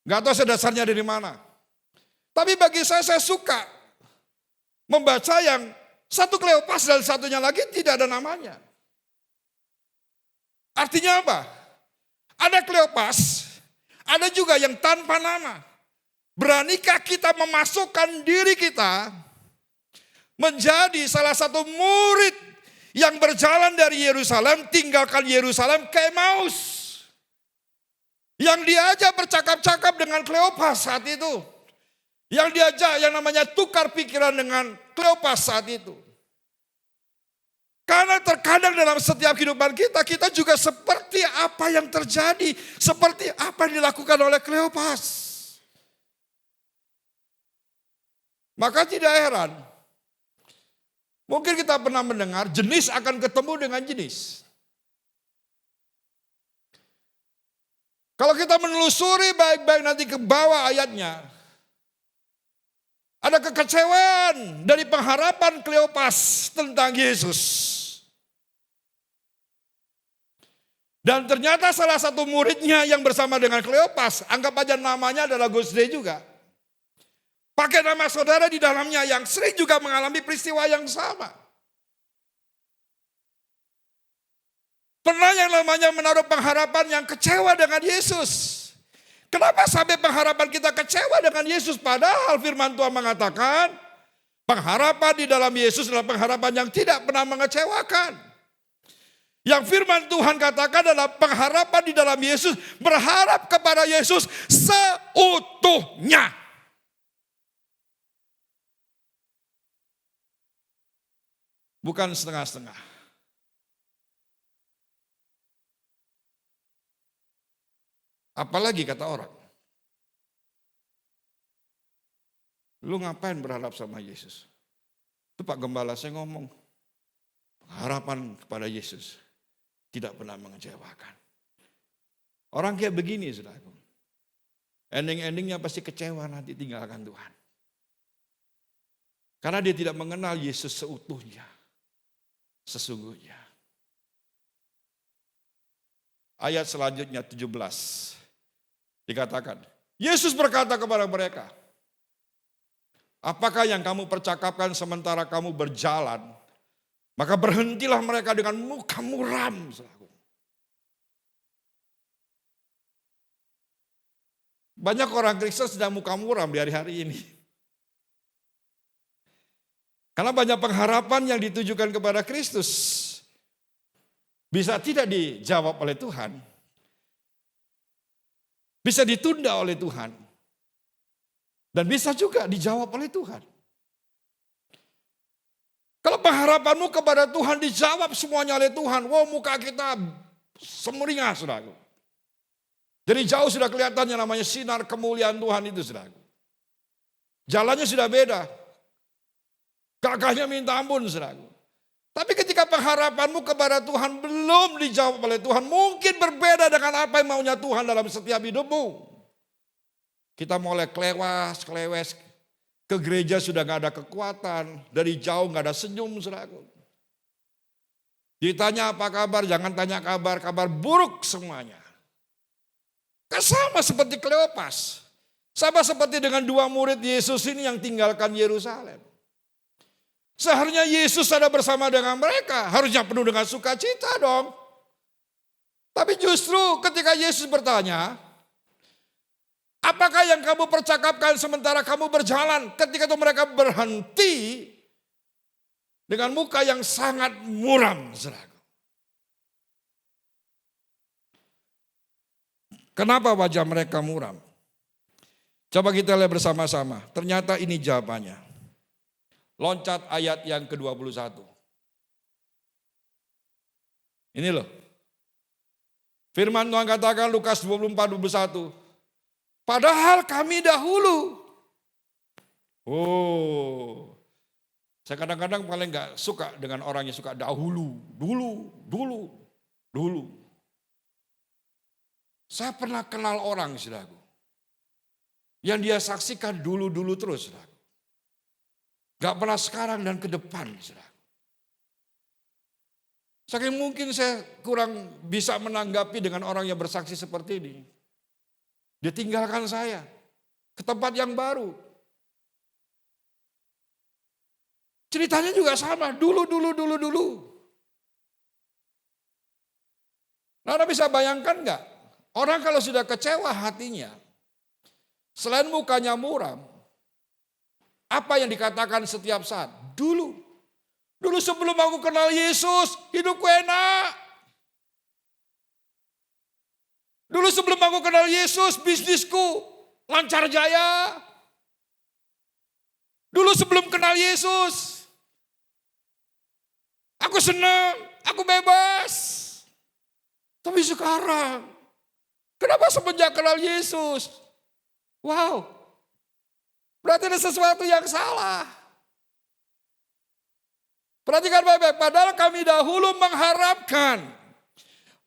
Gak tahu saya dasarnya dari mana. Tapi bagi saya suka membaca yang satu Kleopas dan satunya lagi tidak ada namanya. Artinya apa? Ada Kleopas, ada juga yang tanpa nama. Beranikah kita memasukkan diri kita menjadi salah satu murid yang berjalan dari Yerusalem, tinggalkan Yerusalem ke Emmaus. Yang diajak bercakap-cakap dengan Kleopas saat itu. Yang diajak yang namanya tukar pikiran dengan Kleopas saat itu. Karena terkadang dalam setiap kehidupan kita, kita juga seperti apa yang terjadi, seperti apa yang dilakukan oleh Kleopas. Maka tidak heran, mungkin kita pernah mendengar jenis akan ketemu dengan jenis. Kalau kita menelusuri baik-baik nanti ke bawah ayatnya, ada kekecewaan dari pengharapan Kleopas tentang Yesus. Dan ternyata salah satu muridnya yang bersama dengan Kleopas, anggap aja namanya adalah Gusde juga. Pakai nama saudara di dalamnya yang sering juga mengalami peristiwa yang sama. Pernah yang namanya menaruh pengharapan yang kecewa dengan Yesus. Kenapa sampai pengharapan kita kecewa dengan Yesus? Padahal firman Tuhan mengatakan pengharapan di dalam Yesus adalah pengharapan yang tidak pernah mengecewakan. Yang firman Tuhan katakan adalah pengharapan di dalam Yesus, berharap kepada Yesus seutuhnya. Bukan setengah-setengah. Apalagi kata orang, lu ngapain berharap sama Yesus? Itu Pak Gembala saya ngomong, harapan kepada Yesus tidak pernah mengecewakan. Orang kayak begini saudaraku, ending-endingnya pasti kecewa nanti tinggalkan Tuhan. Karena dia tidak mengenal Yesus seutuhnya, sesungguhnya. Ayat selanjutnya 17. Dikatakan, Yesus berkata kepada mereka, apakah yang kamu percakapkan sementara kamu berjalan? Maka berhentilah mereka dengan muka muram. Banyak orang Kristen sedang muka muram di hari-hari ini. Karena banyak pengharapan yang ditujukan kepada Kristus bisa tidak dijawab oleh Tuhan. Bisa ditunda oleh Tuhan. Dan bisa juga dijawab oleh Tuhan. Kalau pengharapanmu kepada Tuhan dijawab semuanya oleh Tuhan, wow muka kita semeringah saudaraku. Dari jauh sudah kelihatan yang namanya sinar kemuliaan Tuhan itu saudaraku. Jalannya sudah beda. Gagahnya minta ampun saudaraku. Tapi ketika pengharapanmu kepada Tuhan belum dijawab oleh Tuhan, mungkin berbeda dengan apa yang maunya Tuhan dalam setiap hidupmu. Kita mulai kelewes, ke gereja sudah gak ada kekuatan, dari jauh gak ada senyum saudaraku. Ditanya apa kabar, jangan tanya kabar buruk semuanya. Sama seperti Kleopas, sama seperti dengan dua murid Yesus ini yang tinggalkan Yerusalem. Seharusnya Yesus ada bersama dengan mereka, harusnya penuh dengan sukacita dong. Tapi justru ketika Yesus bertanya, apakah yang kamu percakapkan sementara kamu berjalan? Ketika itu mereka berhenti dengan muka yang sangat muram. Kenapa wajah mereka muram? Coba kita lihat bersama-sama. Ternyata ini jawabannya. Loncat ayat yang ke-21. Ini loh. Firman Tuhan katakan Lukas 24:21. Padahal kami dahulu. Saya kadang-kadang paling gak suka dengan orang yang suka dahulu. Dulu. Saya pernah kenal orang saudaraku. Yang dia saksikan dulu terus saudaraku. Gak pernah sekarang dan ke depan saudaraku. Saking mungkin saya kurang bisa menanggapi dengan orang yang bersaksi seperti ini. Dia tinggalkan saya ke tempat yang baru. Ceritanya juga sama, dulu. Nah, Anda bisa bayangkan gak? Orang kalau sudah kecewa hatinya, selain mukanya muram, apa yang dikatakan setiap saat? Dulu sebelum aku kenal Yesus, hidupku enak. Dulu sebelum aku kenal Yesus, bisnisku lancar jaya. Dulu sebelum kenal Yesus, aku senang, aku bebas. Tapi sekarang, kenapa semenjak kenal Yesus? Wow, berarti ada sesuatu yang salah. Perhatikan baik-baik, padahal kami dahulu mengharapkan.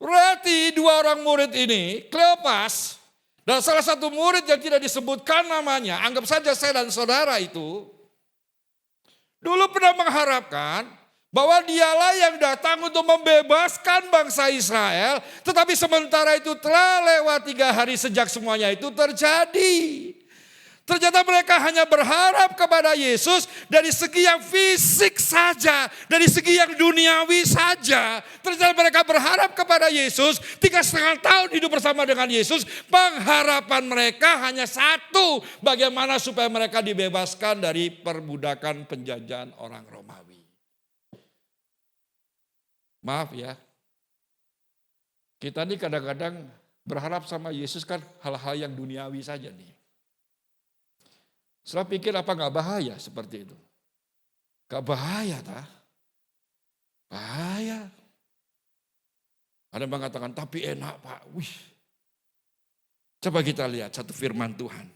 Berarti dua orang murid ini, Kleopas dan salah satu murid yang tidak disebutkan namanya, anggap saja saya dan saudara itu, dulu pernah mengharapkan bahwa dialah yang datang untuk membebaskan bangsa Israel, tetapi sementara itu telah lewat 3 hari sejak semuanya itu terjadi. Ternyata mereka hanya berharap kepada Yesus dari segi yang fisik saja, dari segi yang duniawi saja. Ternyata mereka berharap kepada Yesus, 3,5 tahun hidup bersama dengan Yesus. Pengharapan mereka hanya satu, bagaimana supaya mereka dibebaskan dari perbudakan penjajahan orang Romawi. Maaf ya, kita nih kadang-kadang berharap sama Yesus kan hal-hal yang duniawi saja nih. Setelah pikir apa gak bahaya seperti itu? Gak bahaya tak? Bahaya. Ada yang mengatakan tapi enak Pak. Wih. Coba kita lihat satu firman Tuhan.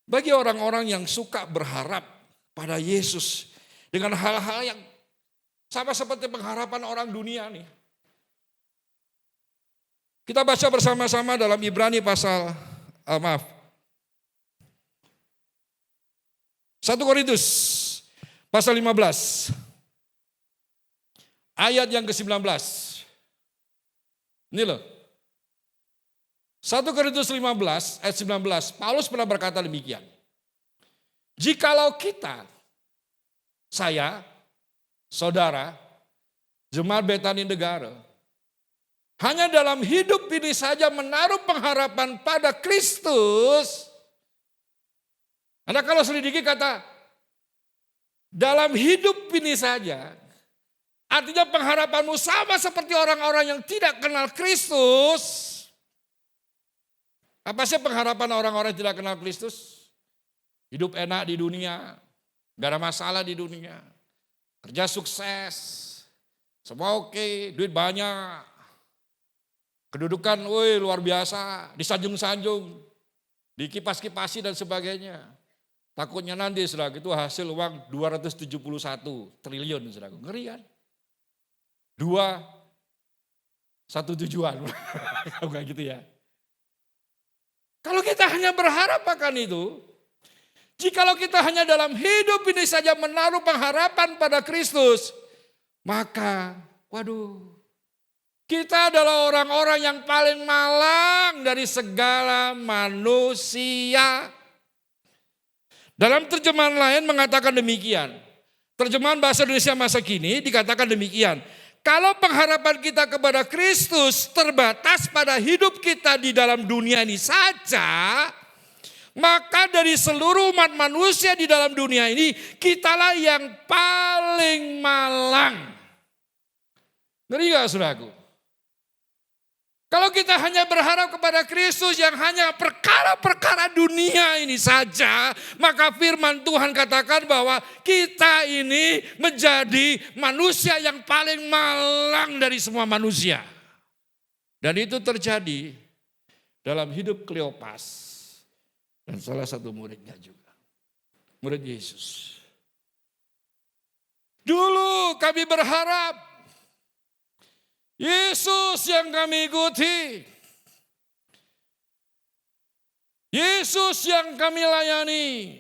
Bagi orang-orang yang suka berharap pada Yesus dengan hal-hal yang sama seperti pengharapan orang dunia nih. Kita baca bersama-sama dalam Ibrani pasal 1 Korintus pasal 15 ayat yang ke-19. Ini loh. 1 Korintus 15 ayat 19, Paulus pernah berkata demikian. Jikalau kita, saya, saudara, jemaat Betani Negara, hanya dalam hidup ini saja menaruh pengharapan pada Kristus. Anda kalau selidiki kata, dalam hidup ini saja, artinya pengharapanmu sama seperti orang-orang yang tidak kenal Kristus. Apa sih pengharapan orang-orang yang tidak kenal Kristus? Hidup enak di dunia, gak ada masalah di dunia. kerja sukses, semua oke, duit banyak, kedudukan luar biasa, disanjung-sanjung, dikipas-kipasi dan sebagainya. Takutnya nanti saudara itu hasil uang 271 triliun saudara. Ngeri kan? Satu tujuan. Bukan gitu ya. Kalau kita hanya berharap akan itu, jikalau kita hanya dalam hidup ini saja menaruh pengharapan pada Kristus, maka kita adalah orang-orang yang paling malang dari segala manusia. Dalam terjemahan lain mengatakan demikian. Terjemahan bahasa Indonesia masa kini dikatakan demikian. Kalau pengharapan kita kepada Kristus terbatas pada hidup kita di dalam dunia ini saja, maka dari seluruh umat manusia di dalam dunia ini, kitalah yang paling malang. Ngeri gak saudaraku? Kalau kita hanya berharap kepada Kristus yang hanya perkara-perkara dunia ini saja, maka firman Tuhan katakan bahwa kita ini menjadi manusia yang paling malang dari semua manusia. Dan itu terjadi dalam hidup Kleopas dan salah satu muridnya juga. Murid Yesus. Dulu kami berharap Yesus yang kami ikuti, Yesus yang kami layani,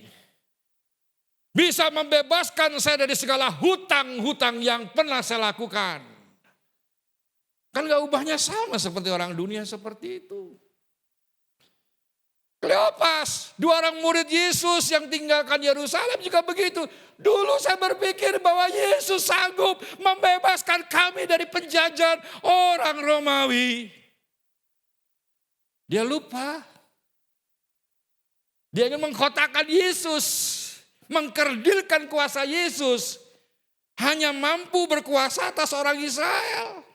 bisa membebaskan saya dari segala hutang-hutang yang pernah saya lakukan. Kan gak ubahnya sama seperti orang dunia seperti itu. Kleopas, 2 orang murid Yesus yang tinggalkan Yerusalem juga begitu. Dulu saya berpikir bahwa Yesus sanggup membebaskan kami dari penjajahan orang Romawi. Dia lupa. Dia ingin mengkotakkan Yesus, mengkerdilkan kuasa Yesus. Hanya mampu berkuasa atas orang Israel.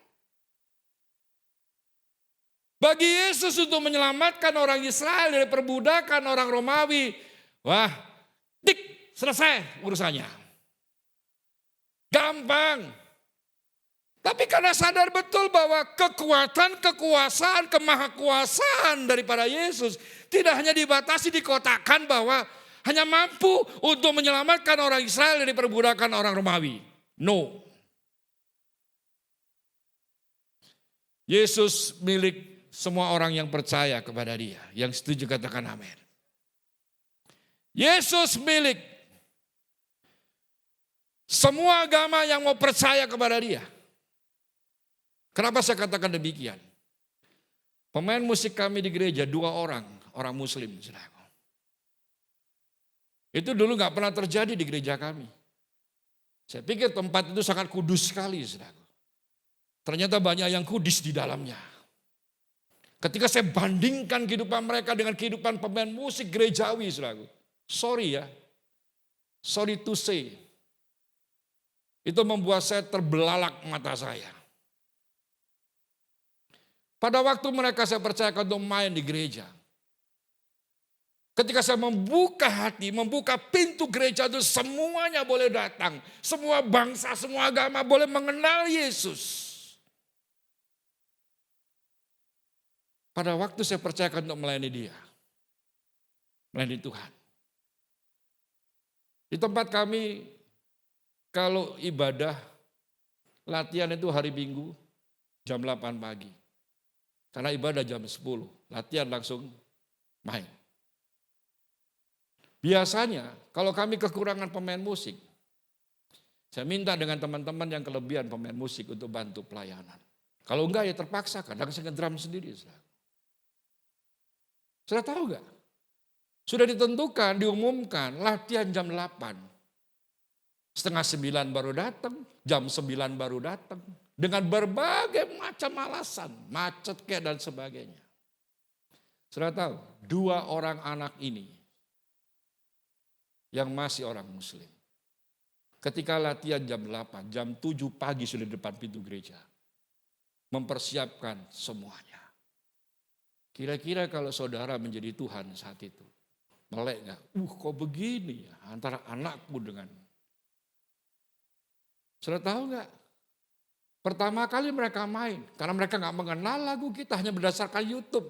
Bagi Yesus untuk menyelamatkan orang Israel dari perbudakan orang Romawi. Wah, selesai urusannya. Gampang. Tapi karena sadar betul bahwa kekuatan, kekuasaan, kemahakuasaan daripada Yesus tidak hanya dibatasi dikotakkan bahwa hanya mampu untuk menyelamatkan orang Israel dari perbudakan orang Romawi. No. Yesus milik semua orang yang percaya kepada dia. Yang setuju katakan amin. Yesus milik semua agama yang mau percaya kepada dia. Kenapa saya katakan demikian? Pemain musik kami di gereja 2 orang muslim. Itu dulu gak pernah terjadi di gereja kami. Saya pikir tempat itu sangat kudus sekali. Ternyata banyak yang kudus di dalamnya. Ketika saya bandingkan kehidupan mereka dengan kehidupan pemain musik gerejawi, saudaraku. Sorry to say. Itu membuat saya terbelalak mata saya. Pada waktu mereka saya percayakan untuk main di gereja. Ketika saya membuka hati, membuka pintu gereja itu semuanya boleh datang. Semua bangsa, semua agama boleh mengenal Yesus. Pada waktu saya percayakan untuk melayani dia. Melayani Tuhan. Di tempat kami, kalau ibadah, latihan itu hari Minggu, jam 8 pagi. Karena ibadah jam 10, latihan langsung main. Biasanya, kalau kami kekurangan pemain musik, saya minta dengan teman-teman yang kelebihan pemain musik untuk bantu pelayanan. Kalau enggak ya terpaksa, kadang saya ngedrum sendiri. Sudah tahu gak? Sudah ditentukan, diumumkan, latihan jam 8. Setengah 9 baru datang, jam 9 baru datang. Dengan berbagai macam alasan, macet kayak dan sebagainya. Sudah tahu, 2 orang anak ini yang masih orang muslim. Ketika latihan jam 8, jam 7 pagi sudah di depan pintu gereja. Mempersiapkan semuanya. Kira-kira kalau saudara menjadi Tuhan saat itu, melek gak? Kok begini ya antara anakku dengan Sudah tahu nggak? Pertama kali mereka main, karena mereka nggak mengenal lagu kita, hanya berdasarkan YouTube.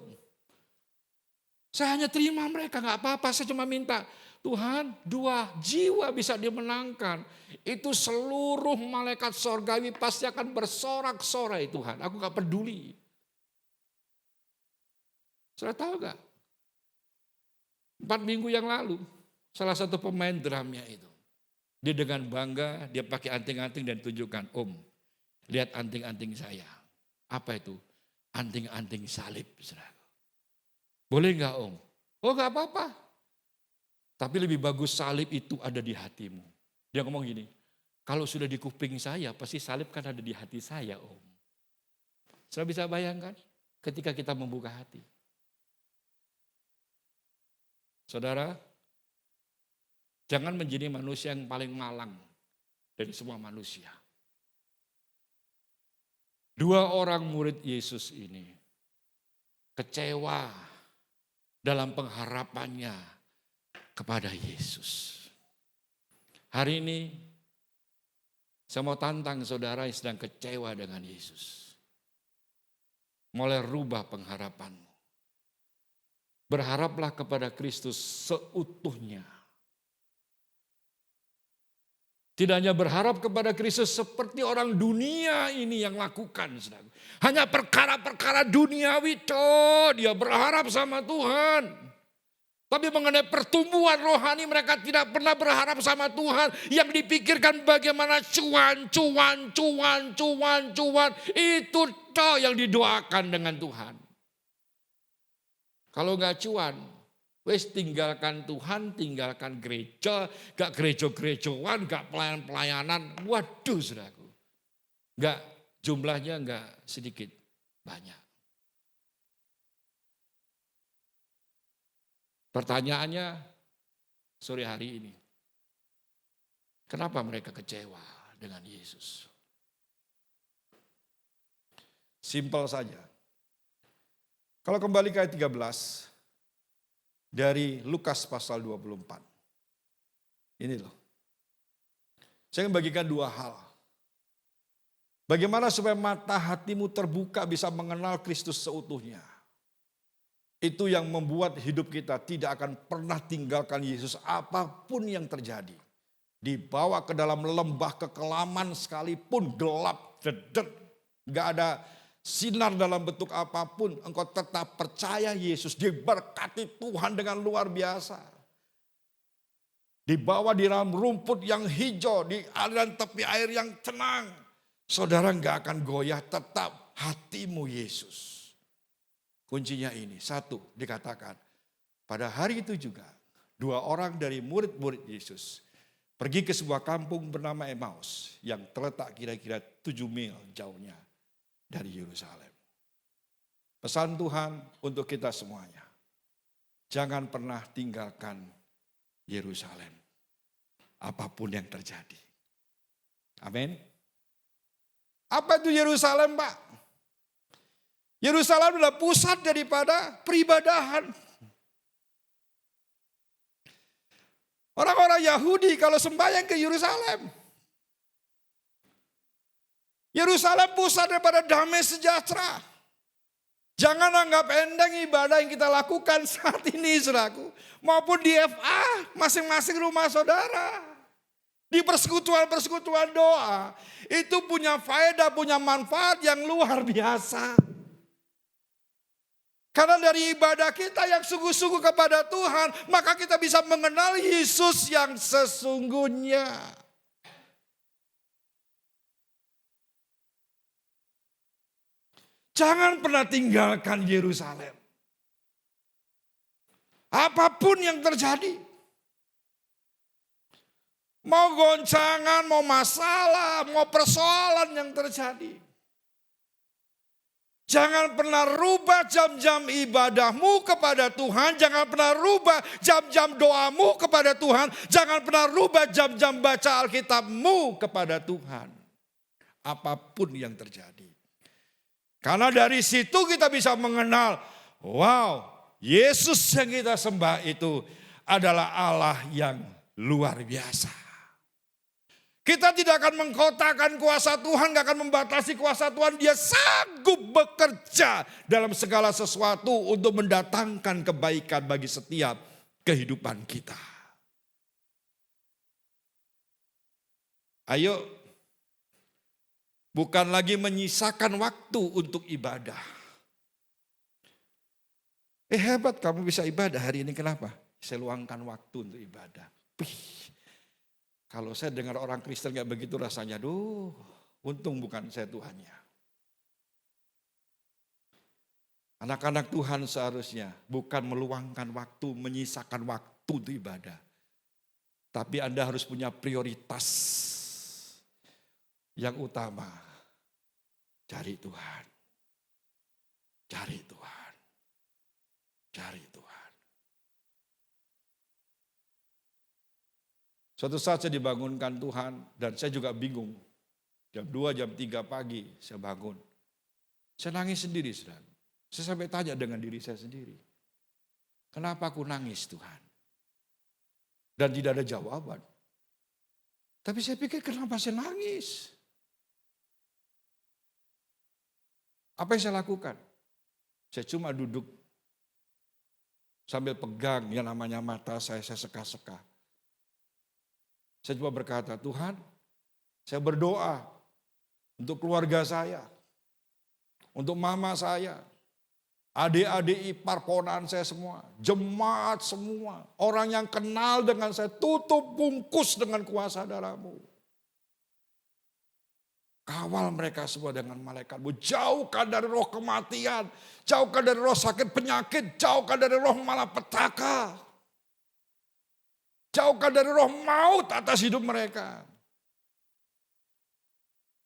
Saya hanya terima mereka, nggak apa-apa, saya cuma minta, Tuhan 2 jiwa bisa dimenangkan. Itu seluruh malaikat sorgawi pasti akan bersorak-sorai Tuhan, aku nggak peduli. Sudah tahu nggak? 4 minggu yang lalu, salah satu pemain drumnya itu, dia dengan bangga, dia pakai anting-anting dan tunjukkan, Om, lihat anting-anting saya. Apa itu? Anting-anting salib. Boleh nggak Om? Oh nggak apa-apa. Tapi lebih bagus salib itu ada di hatimu. Dia ngomong gini, kalau sudah di kuping saya, pasti salib kan ada di hati saya Om. Sudah bisa bayangkan ketika kita membuka hati. Saudara, jangan menjadi manusia yang paling malang dari semua manusia. 2 orang murid Yesus ini kecewa dalam pengharapannya kepada Yesus. Hari ini saya mau tantang saudara yang sedang kecewa dengan Yesus. Mulai rubah pengharapanmu. Berharaplah kepada Kristus seutuhnya. Tidak hanya berharap kepada Kristus seperti orang dunia ini yang lakukan. Hanya perkara-perkara duniawi, dia berharap sama Tuhan. Tapi mengenai pertumbuhan rohani mereka tidak pernah berharap sama Tuhan. Yang dipikirkan bagaimana cuan. Itu yang didoakan dengan Tuhan. Kalau nggak cuan, wes tinggalkan Tuhan, tinggalkan gereja, gak gereja-gerejaan, gak pelayan-pelayanan. Waduh saudaraku, gak jumlahnya gak sedikit, banyak. Pertanyaannya sore hari ini, kenapa mereka kecewa dengan Yesus? Simpel saja. Kalau kembali ke ayat 13, dari Lukas pasal 24. Ini loh. Saya ingin bagikan 2 hal. Bagaimana supaya mata hatimu terbuka bisa mengenal Kristus seutuhnya. Itu yang membuat hidup kita tidak akan pernah tinggalkan Yesus apapun yang terjadi. Dibawa ke dalam lembah kekelaman sekalipun gelap, dedet, gak ada sinar dalam bentuk apapun, engkau tetap percaya Yesus, diberkati Tuhan dengan luar biasa. Dibawa di dalam rumput yang hijau, di aliran tepi air yang tenang. Saudara gak akan goyah, tetap hatimu Yesus. Kuncinya ini, 1 dikatakan, pada hari itu juga 2 orang dari murid-murid Yesus pergi ke sebuah kampung bernama Emmaus yang terletak kira-kira 7 mil jauhnya dari Yerusalem. Pesan Tuhan untuk kita semuanya. Jangan pernah tinggalkan Yerusalem. Apapun yang terjadi. Amin. Apa itu Yerusalem, Pak? Yerusalem adalah pusat daripada peribadahan. Orang-orang Yahudi kalau sembahyang ke Yerusalem. Yerusalem pusat daripada damai sejahtera. Jangan anggap enteng ibadah yang kita lakukan saat ini, saudaraku. Maupun di FA, masing-masing rumah saudara. Di persekutuan-persekutuan doa. Itu punya faedah, punya manfaat yang luar biasa. Karena dari ibadah kita yang sungguh-sungguh kepada Tuhan, maka kita bisa mengenal Yesus yang sesungguhnya. Jangan pernah tinggalkan Yerusalem. Apapun yang terjadi. Mau goncangan, mau masalah, mau persoalan yang terjadi. Jangan pernah rubah jam-jam ibadahmu kepada Tuhan. Jangan pernah rubah jam-jam doamu kepada Tuhan. Jangan pernah rubah jam-jam baca Alkitabmu kepada Tuhan. Apapun yang terjadi. Karena dari situ kita bisa mengenal, wow, Yesus yang kita sembah itu adalah Allah yang luar biasa. Kita tidak akan mengkotakkan kuasa Tuhan, gak akan membatasi kuasa Tuhan. Dia sanggup bekerja dalam segala sesuatu untuk mendatangkan kebaikan bagi setiap kehidupan kita. Ayo, bukan lagi menyisakan waktu untuk ibadah. Hebat kamu bisa ibadah hari ini, kenapa? Saya luangkan waktu untuk ibadah. Kalau saya dengar orang Kristen kayak begitu rasanya, untung bukan saya Tuhannya. Anak-anak Tuhan seharusnya bukan meluangkan waktu, menyisakan waktu untuk ibadah. Tapi Anda harus punya prioritas yang utama. Cari Tuhan. Cari Tuhan. Cari Tuhan. Suatu saat saya dibangunkan Tuhan dan saya juga bingung. Jam 2, jam 3 pagi saya bangun. Saya nangis sendiri, saudara. Saya sampai tanya dengan diri saya sendiri. Kenapa aku nangis Tuhan? Dan tidak ada jawaban. Tapi saya pikir kenapa saya nangis? Apa yang saya lakukan? Saya cuma duduk sambil pegang yang namanya mata saya seka-seka. Saya cuma berkata, Tuhan, saya berdoa untuk keluarga saya, untuk mama saya, adik-adik ipar ponakan saya semua, jemaat semua, orang yang kenal dengan saya, tutup bungkus dengan kuasa darah-Mu. Kawal mereka semua dengan malaikat-Mu, jauhkan dari roh kematian, jauhkan dari roh sakit penyakit, jauhkan dari roh malapetaka. Jauhkan dari roh maut atas hidup mereka.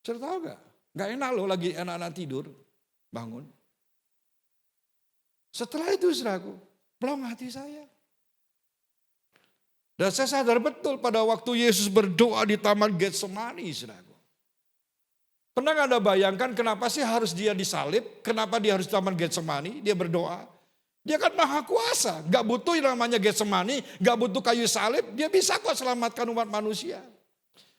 Saudara tahu gak? Gak enak loh lagi enak-enak tidur, bangun. Setelah itu saudaraku, plong hati saya. Dan saya sadar betul pada waktu Yesus berdoa di Taman Getsemani saudaraku. Pernah gak Anda bayangkan kenapa sih harus dia disalib? Kenapa dia harus di Taman Getsemani? Dia berdoa. Dia kan maha kuasa, gak butuh yang namanya Getsemani, gak butuh kayu salib, dia bisa kok selamatkan umat manusia.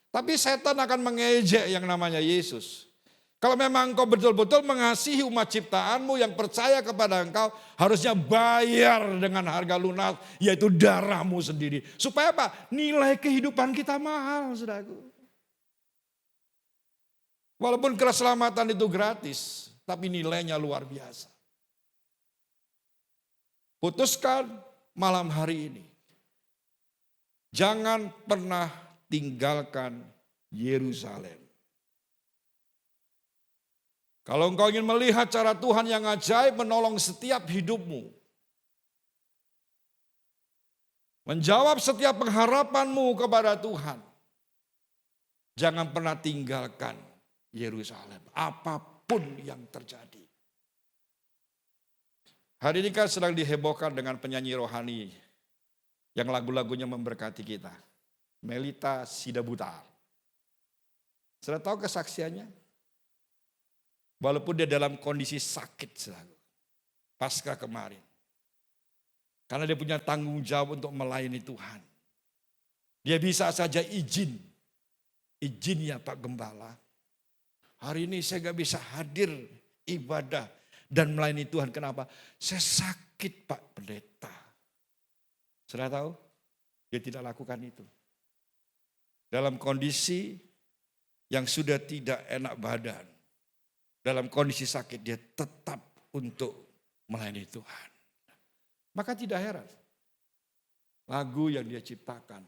Tapi setan akan mengejek yang namanya Yesus. Kalau memang engkau betul-betul mengasihi umat ciptaanmu yang percaya kepada engkau, harusnya bayar dengan harga lunas, yaitu darahmu sendiri. Supaya apa? Nilai kehidupan kita mahal, saudaraku. Walaupun keselamatan itu gratis, tapi nilainya luar biasa. Putuskan malam hari ini. Jangan pernah tinggalkan Yerusalem. Kalau engkau ingin melihat cara Tuhan yang ajaib menolong setiap hidupmu. Menjawab setiap pengharapanmu kepada Tuhan. Jangan pernah tinggalkan Yerusalem. Apapun yang terjadi. Hari ini kan sedang dihebohkan dengan penyanyi rohani yang lagu-lagunya memberkati kita. Melita Sidabutar. Sudah tahu kesaksiannya? Walaupun dia dalam kondisi sakit selalu. Pasca kemarin. Karena dia punya tanggung jawab untuk melayani Tuhan. Dia bisa saja izin. Izin ya Pak Gembala. Hari ini saya gak bisa hadir ibadah dan melayani Tuhan. Kenapa? Saya sakit Pak Pendeta. Sudah tahu? Dia tidak lakukan itu. Dalam kondisi yang sudah tidak enak badan. Dalam kondisi sakit dia tetap untuk melayani Tuhan. Maka tidak heran. Lagu yang dia ciptakan.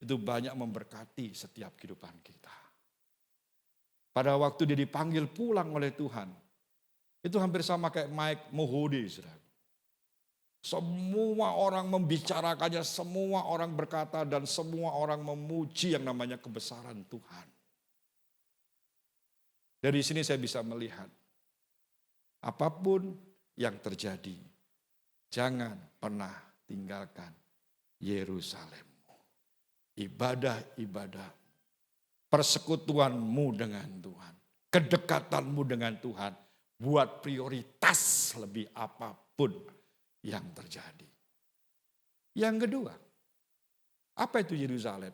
Itu banyak memberkati setiap kehidupan kita. Pada waktu dia dipanggil pulang oleh Tuhan. Itu hampir sama kayak Mike Mohede. Semua orang membicarakannya, semua orang berkata dan semua orang memuji yang namanya kebesaran Tuhan. Dari sini saya bisa melihat, apapun yang terjadi, jangan pernah tinggalkan Yerusalemmu. Ibadah-ibadah, persekutuanmu dengan Tuhan, kedekatanmu dengan Tuhan, buat prioritas lebih apapun yang terjadi. Yang kedua, apa itu Yerusalem?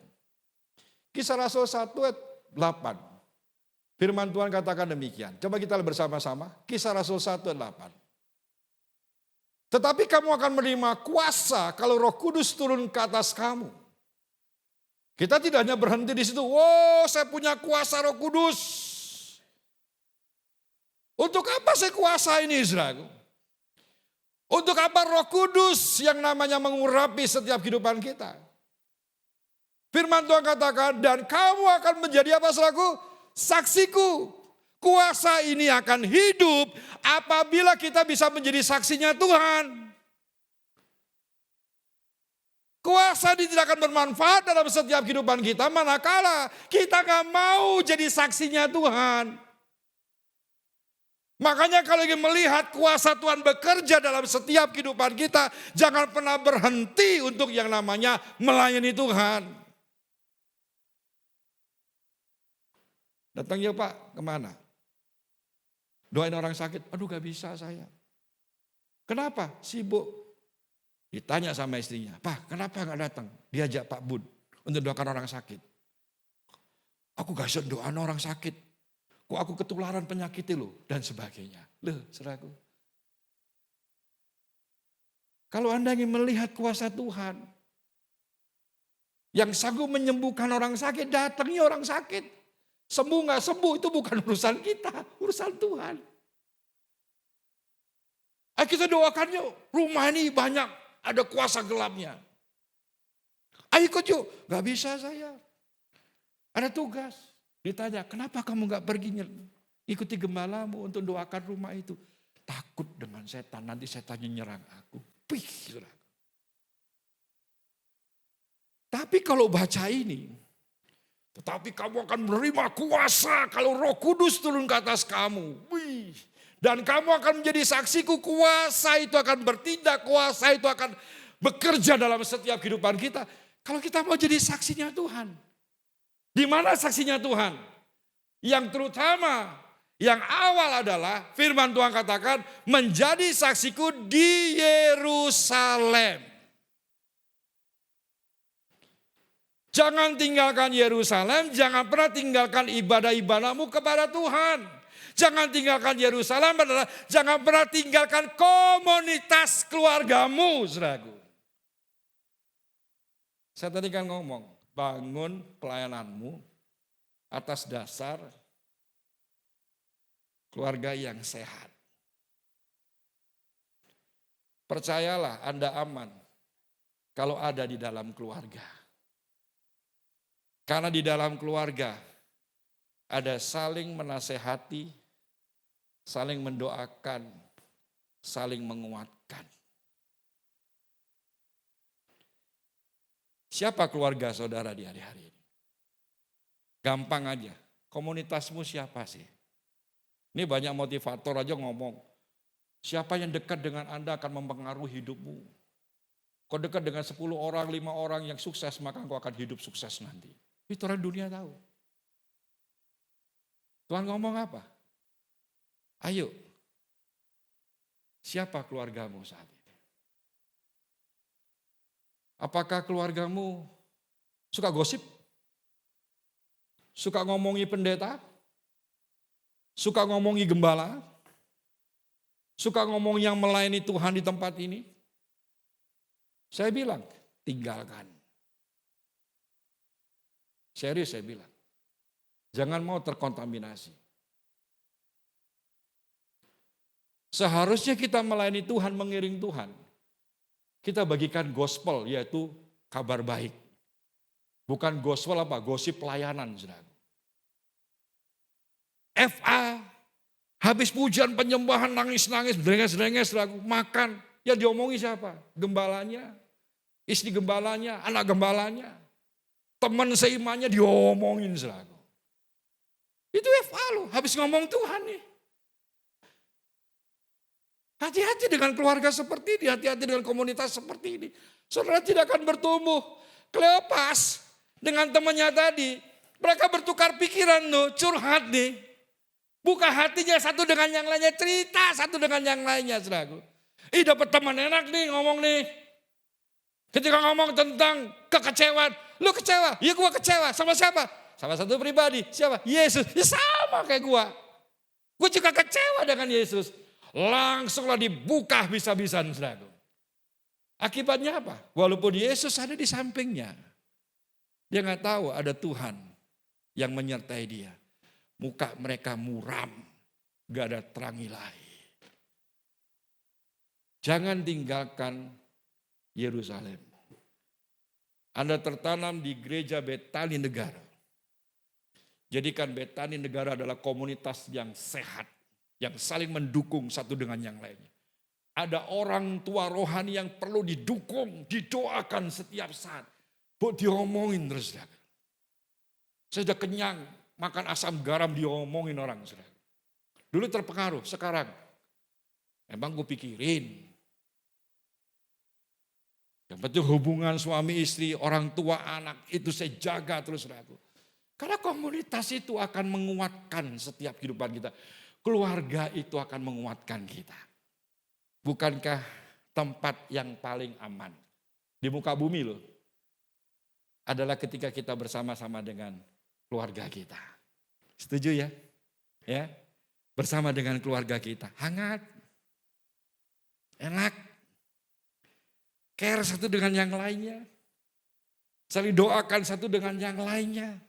Kisah Rasul 1 ayat 8. Firman Tuhan katakan demikian. Coba kita lihat bersama-sama. Kisah Rasul 1 ayat 8. Tetapi kamu akan menerima kuasa kalau Roh Kudus turun ke atas kamu. Kita tidak hanya berhenti di situ. Wow, saya punya kuasa Roh Kudus. Untuk apa saya kuasa ini, saudaraku? Untuk apa Roh Kudus yang namanya mengurapi setiap kehidupan kita? Firman Tuhan katakan, dan kamu akan menjadi apa, saudaraku? Saksiku. Kuasa ini akan hidup apabila kita bisa menjadi saksinya Tuhan. Kuasa ini tidak akan bermanfaat dalam setiap kehidupan kita manakala kita gak mau jadi saksinya Tuhan. Makanya kalau ingin melihat kuasa Tuhan bekerja dalam setiap kehidupan kita, jangan pernah berhenti untuk yang namanya melayani Tuhan. Datang ya Pak, kemana? Doain orang sakit, aduh gak bisa saya. Kenapa? Sibuk. Ditanya sama istrinya, Pak kenapa gak datang? Diajak Pak Bud untuk doakan orang sakit. Aku gak bisa doain orang sakit. Kok aku ketularan penyakit loh dan sebagainya. Loh, saudaraku. Kalau Anda ingin melihat kuasa Tuhan yang sanggup menyembuhkan orang sakit, datangi orang sakit. Sembuh gak sembuh itu bukan urusan kita, urusan Tuhan. Ayo kita doakan yuk, rumah ini banyak ada kuasa gelapnya. Ayo ikut yuk, gak bisa saya. Ada tugas. Ditanya, kenapa kamu gak pergi ikuti gembalamu untuk doakan rumah itu? Takut dengan setan, nanti setannya nyerang aku. Tapi kalau baca ini, tetapi kamu akan menerima kuasa kalau Roh Kudus turun ke atas kamu. Dan kamu akan menjadi saksiku, kuasa itu akan bertindak, kuasa itu akan bekerja dalam setiap kehidupan kita. Kalau kita mau jadi saksinya Tuhan. Di mana saksinya Tuhan? Yang terutama, yang awal adalah firman Tuhan katakan menjadi saksiku di Yerusalem. Jangan tinggalkan Yerusalem, jangan pernah tinggalkan ibadah-ibadahmu kepada Tuhan. Jangan tinggalkan Yerusalem adalah jangan pernah tinggalkan komunitas keluargamu, saudaraku. Saya tadi kan ngomong, bangun pelayananmu atas dasar keluarga yang sehat. Percayalah Anda aman kalau ada di dalam keluarga. Karena di dalam keluarga ada saling menasehati, saling mendoakan, saling menguatkan. Siapa keluarga saudara di hari-hari ini? Gampang aja, komunitasmu siapa sih? Ini banyak motivator aja ngomong, siapa yang dekat dengan Anda akan mempengaruhi hidupmu. Kau dekat dengan 10 orang, 5 orang yang sukses, maka kau akan hidup sukses nanti. Itu orang dunia tahu. Tuhan ngomong apa? Ayo, siapa keluargamu saat ini? Apakah keluargamu suka gosip? Suka ngomongi pendeta? Suka ngomongi gembala? Suka ngomong yang melayani Tuhan di tempat ini? Saya bilang, tinggalkan. Serius saya bilang. Jangan mau terkontaminasi. Seharusnya kita melayani Tuhan, mengiring Tuhan. Kita bagikan gospel, yaitu kabar baik. Bukan gospel apa? Gosip pelayanan. FA, habis pujian penyembahan, nangis-nangis, berenges-berenges, makan. Yang diomongi siapa? Gembalanya, istri gembalanya, anak gembalanya. Teman seimannya diomongin. Itu FA loh, habis ngomong Tuhan nih. Hati-hati dengan keluarga seperti ini, hati-hati dengan komunitas seperti ini. Saudara tidak akan bertumbuh. Kleopas dengan temannya tadi, mereka bertukar pikiran loh, curhat nih. Buka hatinya satu dengan yang lainnya, cerita satu dengan yang lainnya, saudaraku. Dapat teman enak nih ngomong nih. Ketika ngomong tentang kekecewaan, lu kecewa, ya gua kecewa. Sama siapa? Sama satu pribadi, siapa? Yesus. Ya sama kayak gua. Gua juga kecewa dengan Yesus. Langsunglah dibuka bisa-bisan, saudaraku. Akibatnya apa? Walaupun Yesus ada di sampingnya, dia nggak tahu ada Tuhan yang menyertai dia. Muka mereka muram, gak ada terangilahi. Jangan tinggalkan Yerusalem. Anda tertanam di gereja Betani Negara. Jadikan Betani Negara adalah komunitas yang sehat, yang saling mendukung satu dengan yang lainnya. Ada orang tua rohani yang perlu didukung, didoakan setiap saat. Buat diomongin terus. Saya sudah kenyang makan asam garam diomongin orang. Dulu terpengaruh, sekarang emang gue pikirin. Yang penting hubungan suami istri, orang tua, anak itu saya jaga terus. Karena komunitas itu akan menguatkan setiap kehidupan kita. Keluarga itu akan menguatkan kita. Bukankah tempat yang paling aman di muka bumi loh adalah ketika kita bersama-sama dengan keluarga kita. Setuju ya? Ya, bersama dengan keluarga kita. Hangat, enak, care satu dengan yang lainnya. Saling doakan satu dengan yang lainnya.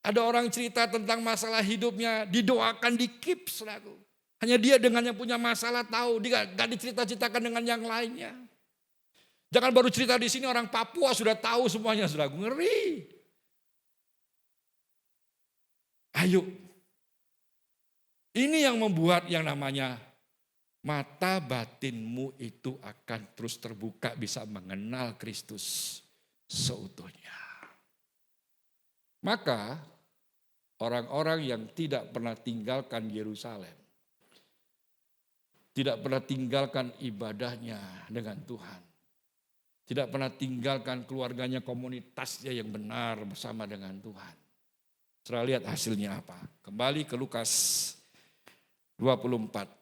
Ada orang cerita tentang masalah hidupnya, didoakan, di-keep selalu. Hanya dia dengan yang punya masalah tahu, dia gak dicerita-ceritakan dengan yang lainnya. Jangan baru cerita di sini orang Papua sudah tahu semuanya, saudara. Ngeri. Ayo. Ini yang membuat yang namanya mata batinmu itu akan terus terbuka bisa mengenal Kristus seutuhnya. Maka orang-orang yang tidak pernah tinggalkan Yerusalem, tidak pernah tinggalkan ibadahnya dengan Tuhan, tidak pernah tinggalkan keluarganya, komunitasnya yang benar bersama dengan Tuhan. Saudara lihat hasilnya apa? Kembali ke Lukas 24.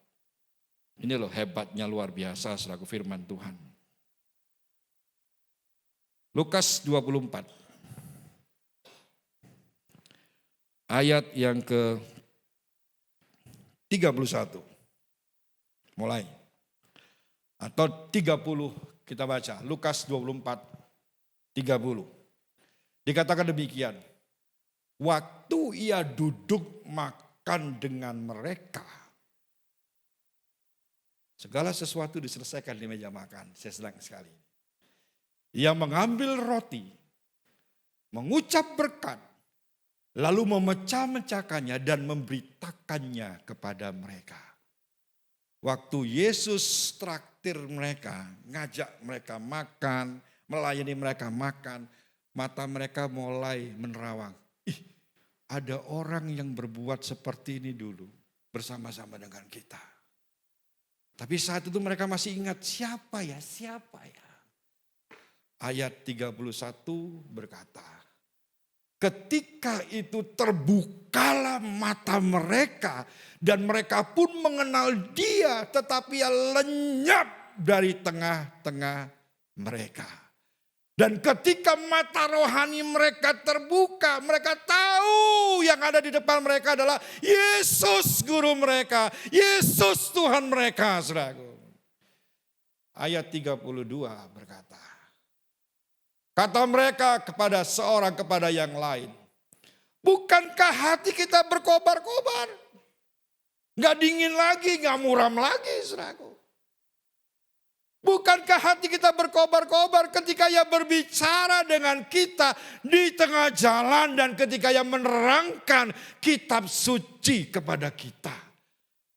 Ini loh hebatnya luar biasa selaku firman Tuhan. Lukas 24. Ayat yang ke 31. Mulai. Atau 30 kita baca. Lukas 24, 30. Dikatakan demikian. Waktu ia duduk makan dengan mereka. Segala sesuatu diselesaikan di meja makan. Saya senang sekali. Ia mengambil roti. Mengucap berkat. Lalu memecah-mecahkannya dan memberitakannya kepada mereka. Waktu Yesus traktir mereka, ngajak mereka makan, melayani mereka makan, mata mereka mulai menerawang. Ada orang yang berbuat seperti ini dulu bersama-sama dengan kita. Tapi saat itu mereka masih ingat siapa ya. Ayat 31 berkata, ketika itu terbukalah mata mereka dan mereka pun mengenal dia, tetapi ia lenyap dari tengah-tengah mereka. Dan ketika mata rohani mereka terbuka, mereka tahu yang ada di depan mereka adalah Yesus guru mereka, Yesus Tuhan mereka, saudaraku. Ayat 32 berkata, kata mereka kepada seorang kepada yang lain, bukankah hati kita berkobar-kobar? Gak dingin lagi, gak muram lagi, saudaraku. Bukankah hati kita berkobar-kobar ketika ia berbicara dengan kita di tengah jalan dan ketika ia menerangkan kitab suci kepada kita.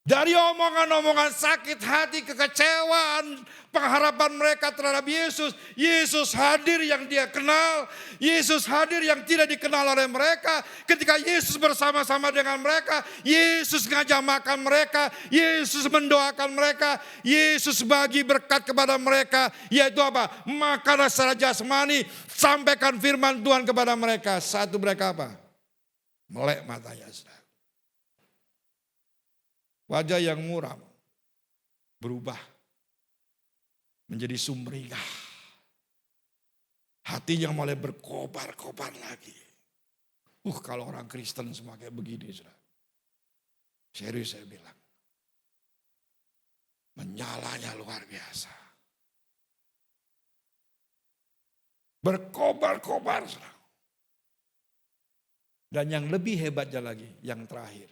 Dari omongan-omongan sakit hati, kekecewaan, pengharapan mereka terhadap Yesus. Yesus hadir yang dia kenal. Yesus hadir yang tidak dikenal oleh mereka. Ketika Yesus bersama-sama dengan mereka. Yesus ngajak makan mereka. Yesus mendoakan mereka. Yesus bagi berkat kepada mereka. Yaitu apa? Makanlah secara jasmani. Sampaikan firman Tuhan kepada mereka. Satu mereka apa? Melek matanya. Wajah yang muram berubah menjadi sumringah. Hatinya mulai berkobar-kobar lagi. Kalau orang Kristen semua kayak begini, saudara. Serius saya bilang. Menyalanya luar biasa. Berkobar-kobar, saudara. Dan yang lebih hebatnya lagi, yang terakhir.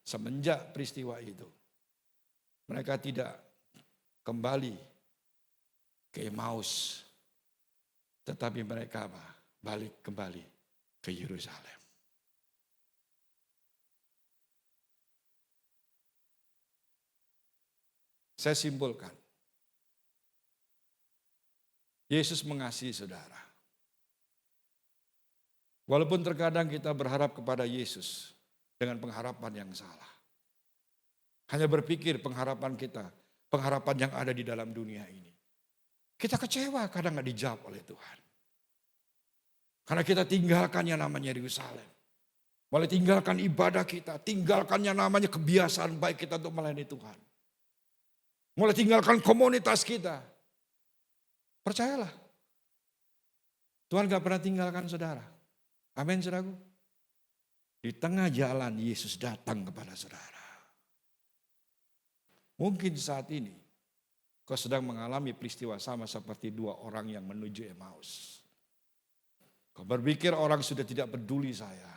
Semenjak peristiwa itu, mereka tidak kembali ke Emmaus. Tetapi mereka balik kembali ke Yerusalem. Saya simpulkan. Yesus mengasihi saudara. Walaupun terkadang kita berharap kepada Yesus dengan pengharapan yang salah. Hanya berpikir pengharapan kita, pengharapan yang ada di dalam dunia ini. Kita kecewa kadang gak dijawab oleh Tuhan. Karena kita tinggalkan yang namanya Yerusalem. Mulai tinggalkan ibadah kita, tinggalkan yang namanya kebiasaan baik kita untuk melayani Tuhan. Mulai tinggalkan komunitas kita. Percayalah. Tuhan gak pernah tinggalkan saudara. Amin saudaraku. Di tengah jalan Yesus datang kepada saudara. Mungkin saat ini kau sedang mengalami peristiwa sama seperti dua orang yang menuju Emmaus. Kau berpikir orang sudah tidak peduli saya.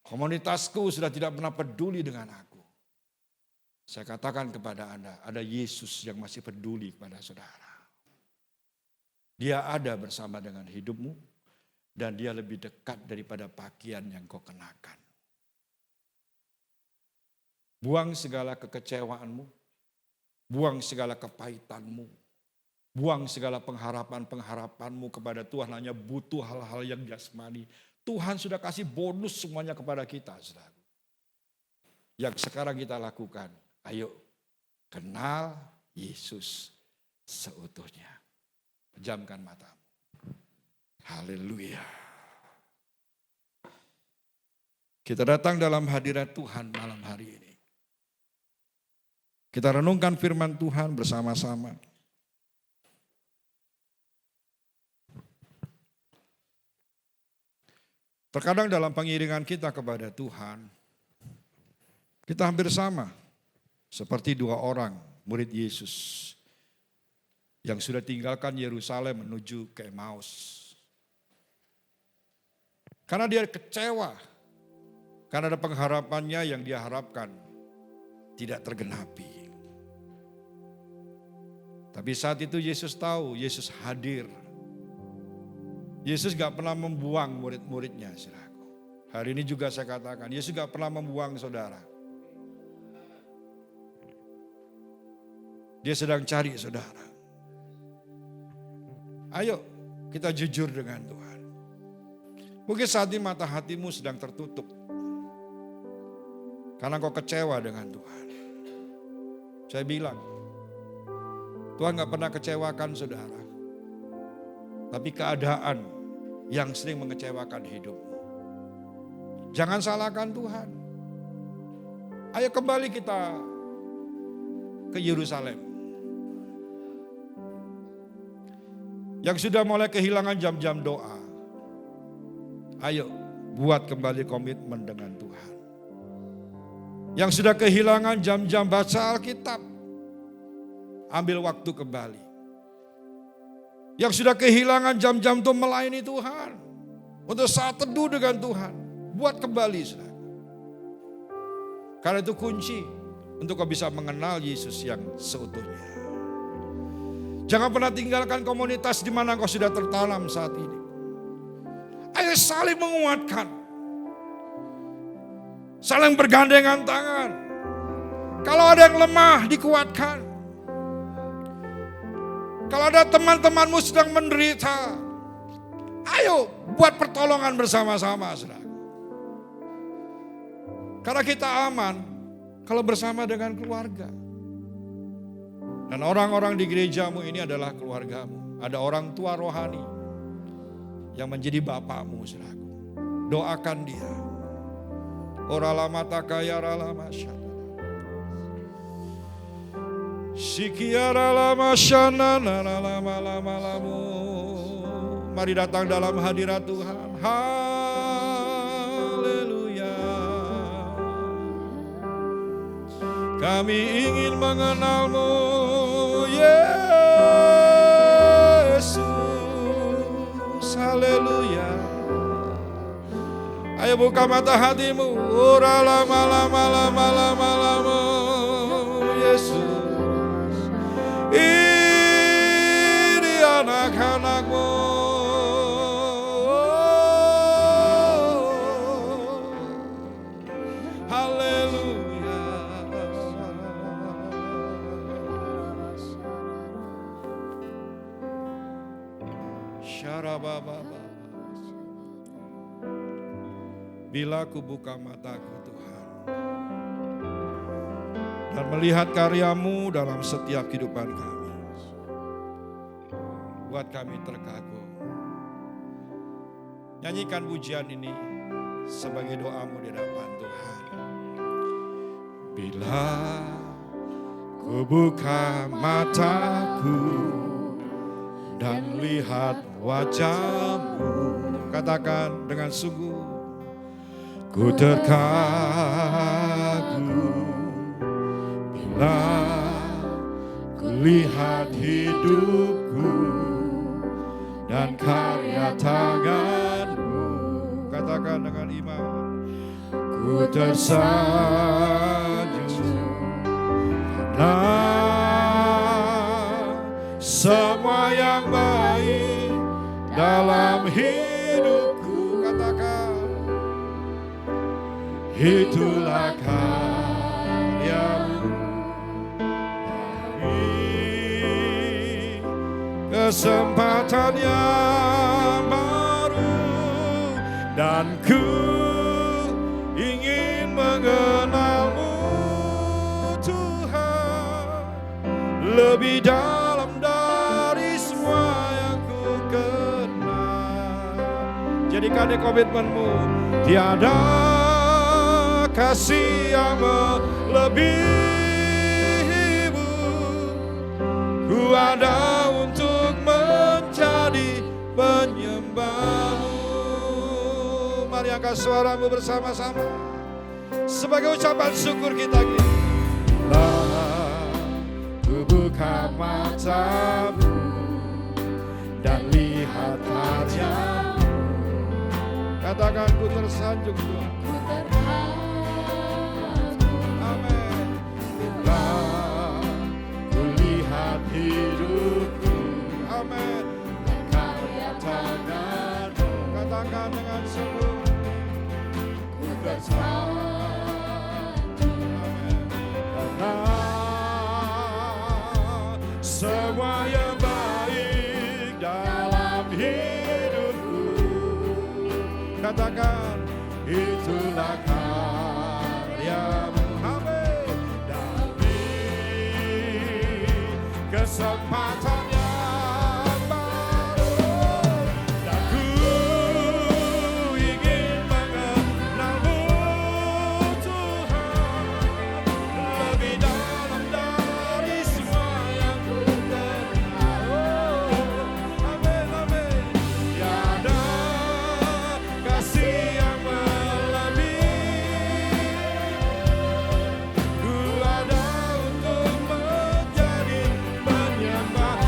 Komunitasku sudah tidak pernah peduli dengan aku. Saya katakan kepada Anda, ada Yesus yang masih peduli kepada saudara. Dia ada bersama dengan hidupmu dan dia lebih dekat daripada pakaian yang kau kenakan. Buang segala kekecewaanmu, buang segala kepahitanmu, buang segala pengharapan-pengharapanmu kepada Tuhan hanya butuh hal-hal yang jasmani. Tuhan sudah kasih bonus semuanya kepada kita, saudara. Yang sekarang kita lakukan, ayo kenal Yesus seutuhnya. Pejamkan matamu. Haleluya. Kita datang dalam hadirat Tuhan malam hari ini. Kita renungkan firman Tuhan bersama-sama. Terkadang dalam pengiringan kita kepada Tuhan, kita hampir sama seperti dua orang murid Yesus yang sudah tinggalkan Yerusalem menuju ke Emmaus. Karena dia kecewa, karena ada pengharapannya yang dia harapkan tidak tergenapi. Tapi saat itu Yesus tahu, Yesus hadir. Yesus gak pernah membuang murid-muridnya, saudaraku. Hari ini juga saya katakan, Yesus gak pernah membuang saudara. Dia sedang cari saudara. Ayo kita jujur dengan Tuhan. Mungkin saat ini mata hatimu sedang tertutup. Karena kau kecewa dengan Tuhan. Saya bilang, Tuhan gak pernah kecewakan saudara. Tapi keadaan yang sering mengecewakan hidupmu. Jangan salahkan Tuhan. Ayo kembali kita ke Yerusalem. Yang sudah mulai kehilangan jam-jam doa. Ayo buat kembali komitmen dengan Tuhan. Yang sudah kehilangan jam-jam baca Alkitab. Ambil waktu kembali. Yang sudah kehilangan jam-jam untuk melayani Tuhan. Untuk saat teduh dengan Tuhan. Buat kembali. Saudara. Karena itu kunci untuk kau bisa mengenal Yesus yang seutuhnya. Jangan pernah tinggalkan komunitas di mana kau sudah tertanam saat ini. Ayo saling menguatkan. Saling bergandengan tangan. Kalau ada yang lemah dikuatkan. Kalau ada teman-temanmu sedang menderita, ayo buat pertolongan bersama-sama, saudara. Karena kita aman kalau bersama dengan keluarga. Dan orang-orang di gerejamu ini adalah keluargamu. Ada orang tua rohani yang menjadi bapakmu, saudara. Doakan dia. Orala mata kaya rala masyarakat. Sikiara lama syana lama lama. Mari datang dalam hadirat Tuhan. Haleluya. Kami ingin mengenal-Mu, Yesus. Haleluya. Ayo buka mata hatimu. Ora lama, Yesus. Ini anak-anak-Mu. Haleluya. Syarababa. Bila ku buka mataku Tuhan dan melihat karya-Mu dalam setiap kehidupan kami, buat kami terkagum. Nyanyikan pujian ini sebagai doamu di hadapan Tuhan. Bila ku buka mataku dan lihat wajah-Mu, katakan dengan sungguh, ku terkagum. Bila ku lihat hidupku dan karya tangan-Mu, katakan dengan iman, ku tersanjung karena semua yang baik dalam hidupku, katakan, itulah karya-Mu. Kesempatan yang baru dan ku ingin mengenal-Mu Tuhan lebih dalam dari semua yang ku kenal. Jadikan komitmen-Mu, tiada kasih yang melebihi-Mu. Ku ada untuk menjadi penyembah-Mu. Mari angkat suaramu bersama-sama sebagai ucapan syukur kita gini. Ku buka matamu dan lihat karya-Mu. Katakan, ku tersanjung Tuhan. Amin. Ku lihat hidupku, amin, karya tangan-Mu. Katakan dengan sungguh, ku tersanjung, amin, karena semua yang baik dalam hidupku, katakan, itulah karya-Mu. Amin. Kesempatan yang baru dan ku ingin mengenal-Mu Tuhan lebih dalam dari semua yang ku kenal. Amin, amin. Tiada kasih yang melebihi. Ku ada untuk menjadi penyembah.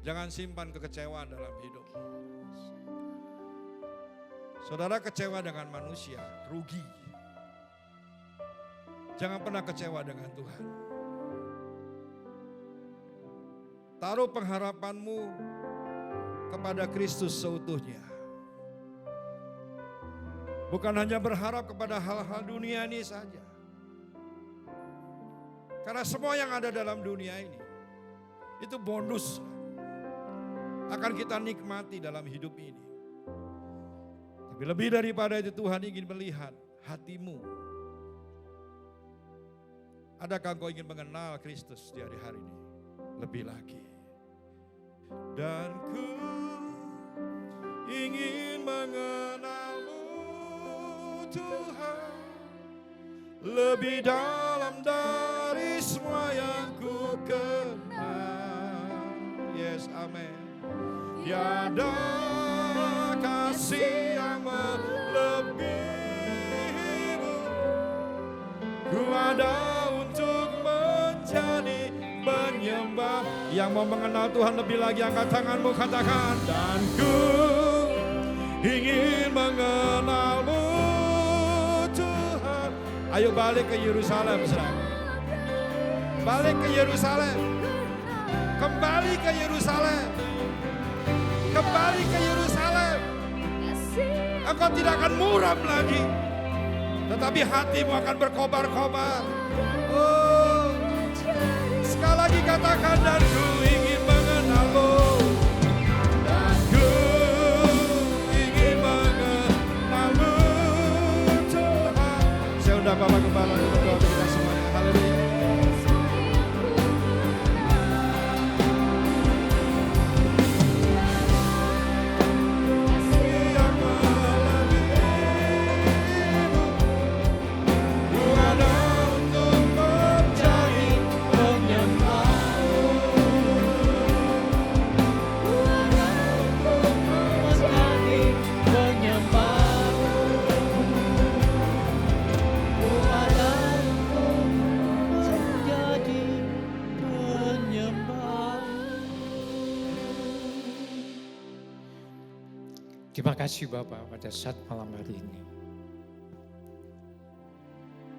Jangan simpan kekecewaan dalam hidup. Saudara kecewa dengan manusia, rugi. Jangan pernah kecewa dengan Tuhan. Taruh pengharapanmu kepada Kristus seutuhnya. Bukan hanya berharap kepada hal-hal dunia ini saja. Karena semua yang ada dalam dunia ini, itu bonus. Akan kita nikmati dalam hidup ini. Tapi lebih daripada itu Tuhan ingin melihat hatimu. Adakah kau ingin mengenal Kristus di hari-hari ini? Lebih lagi. Dan ku ingin mengenalmu Tuhan, lebih dalam dari semua yang ku kenal. Yes, amin. Tiada kasih yang melebihimu. Ku ada untuk menjadi penyembah. Yang mau mengenal Tuhan lebih lagi, angkat tanganmu, katakan. Dan ku ingin mengenalmu Tuhan. Ayo balik ke Yerusalem, saudara. Balik ke Yerusalem. Kembali ke Yerusalem. Kembali ke Yerusalem. Engkau tidak akan muram lagi, tetapi hatimu akan berkobar-kobar. Oh, sekali lagi katakan, dan ku ingin mengenalmu. Dan ku ingin mengenalmu Tuhan. Saya undang Bapak Gembala untuk berdoa untuk kita semuanya. Haleluya. Terima kasih Bapak pada saat malam hari ini.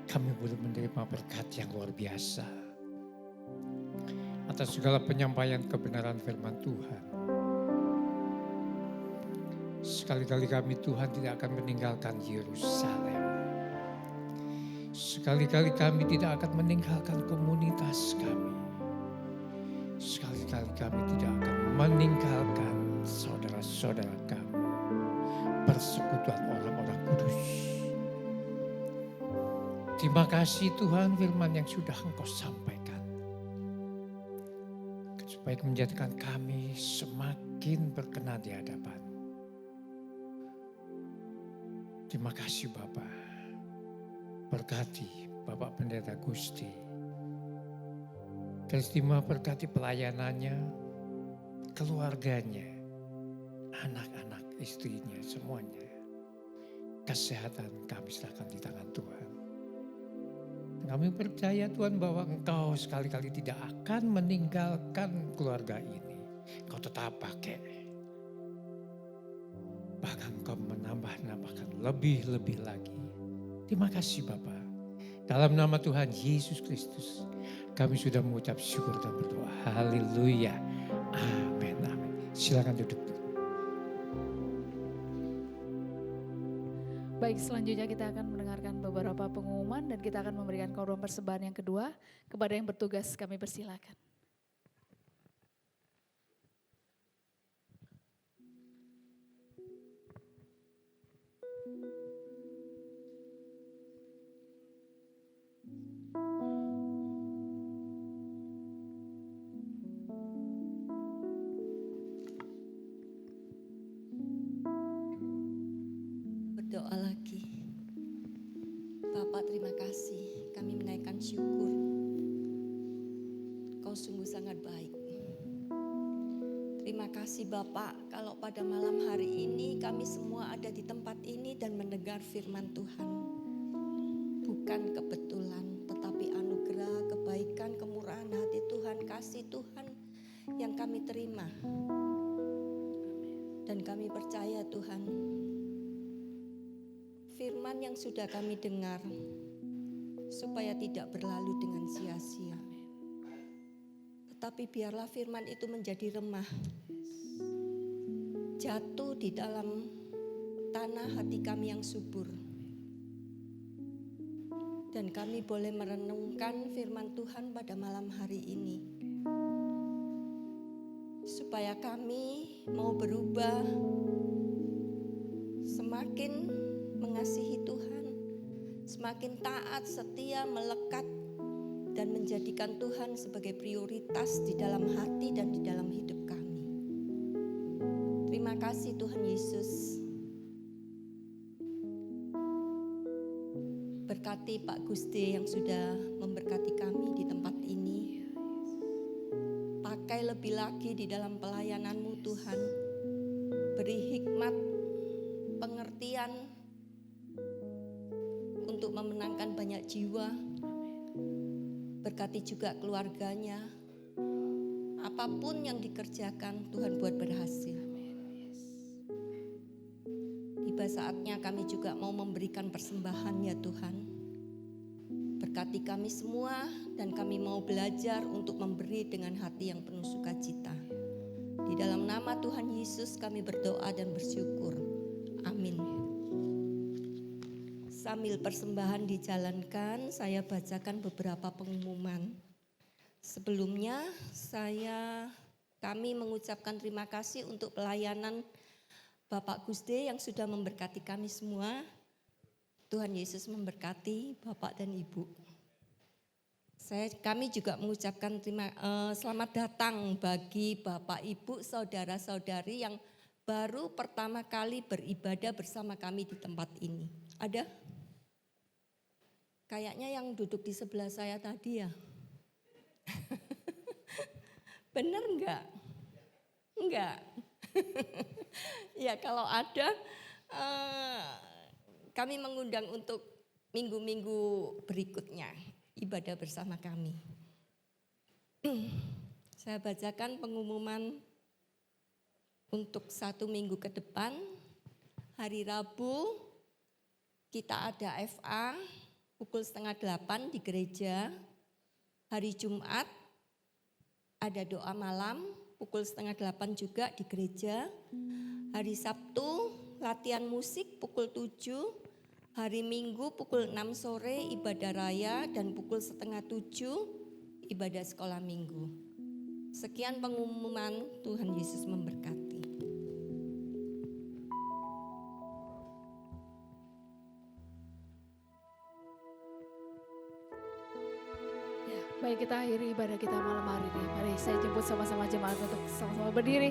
Kami boleh menerima berkat yang luar biasa. Atas segala penyampaian kebenaran firman Tuhan. Sekali-kali kami Tuhan tidak akan meninggalkan Yerusalem. Sekali-kali kami tidak akan meninggalkan komunitas kami. Sekali-kali kami tidak akan meninggalkan saudara-saudara kami. Persekutuan orang-orang kudus. Terima kasih Tuhan firman yang sudah Engkau sampaikan. Supaya menjadikan kami semakin berkenan di hadapan. Terima kasih Bapak. Berkati Bapak Pendeta Gusti. Kristima berkati pelayanannya, keluarganya, anak-anak, istrinya, semuanya. Kesehatan kami serahkan di tangan Tuhan. Kami percaya Tuhan bahwa Engkau sekali-kali tidak akan meninggalkan keluarga ini. Engkau tetap pakai. Bahkan Engkau menambahkan lebih-lebih lagi. Terima kasih Bapa. Dalam nama Tuhan Yesus Kristus, kami sudah mengucap syukur dan berdoa. Haleluya. Amin. Amin. Silakan duduk. Baik, selanjutnya kita akan mendengarkan beberapa pengumuman dan kita akan memberikan korban persembahan yang kedua. Kepada yang bertugas kami persilakan. Berdoa lagi. Bapak, terima kasih. Kami menaikkan syukur. Kau sungguh sangat baik. Terima kasih Bapak, kalau pada malam hari ini kami semua ada di tempat ini dan mendengar firman Tuhan. Bukan kebetulan, tetapi anugerah, kebaikan, kemurahan hati Tuhan, kasih Tuhan yang kami terima. Dan kami percaya Tuhan, firman yang sudah kami dengar supaya tidak berlalu dengan sia-sia. Tetapi biarlah firman itu menjadi remah, jatuh di dalam tanah hati kami yang subur. Dan kami boleh merenungkan firman Tuhan pada malam hari ini. Supaya kami mau berubah, semakin mengasihi Tuhan, semakin taat, setia, melekat, dan menjadikan Tuhan sebagai prioritas di dalam hati dan di dalam hidup kami. Terima kasih Tuhan Yesus. Berkati Pak Gusti yang sudah memberkati kami di tempat ini. Pakai lebih lagi di dalam pelayanan-Mu Tuhan. Beri hikmat, pengertian untuk memenangkan banyak jiwa. Berkati juga keluarganya. Apapun yang dikerjakan, Tuhan buat berhasil. Tiba saatnya kami juga mau memberikan persembahan ya Tuhan. Berkati kami semua dan kami mau belajar untuk memberi dengan hati yang penuh sukacita. Di dalam nama Tuhan Yesus kami berdoa dan bersyukur. Amin. Sambil persembahan dijalankan, saya bacakan beberapa pengumuman. Sebelumnya kami mengucapkan terima kasih untuk pelayanan Bapak Gusde yang sudah memberkati kami semua. Tuhan Yesus memberkati Bapak dan Ibu. Kami juga mengucapkan selamat datang bagi Bapak, Ibu, saudara-saudari yang baru pertama kali beribadah bersama kami di tempat ini. Ada? Kayaknya yang duduk di sebelah saya tadi ya. Bener enggak? Enggak. Ya kalau ada, kami mengundang untuk minggu-minggu berikutnya ibadah bersama kami. Saya bacakan pengumuman untuk 1 minggu ke depan. Hari Rabu kita ada FA pukul 7:30 di gereja. Hari Jumat ada doa malam pukul 7:30 juga di gereja. Hari Sabtu latihan musik pukul 7. Hari Minggu pukul 6 sore ibadah raya dan pukul 6:30 ibadah sekolah minggu. Sekian pengumuman, Tuhan Yesus memberkati. Ya, baik, kita akhiri ibadah kita malam hari ini. Mari saya jemput sama-sama jemaat untuk sama-sama berdiri.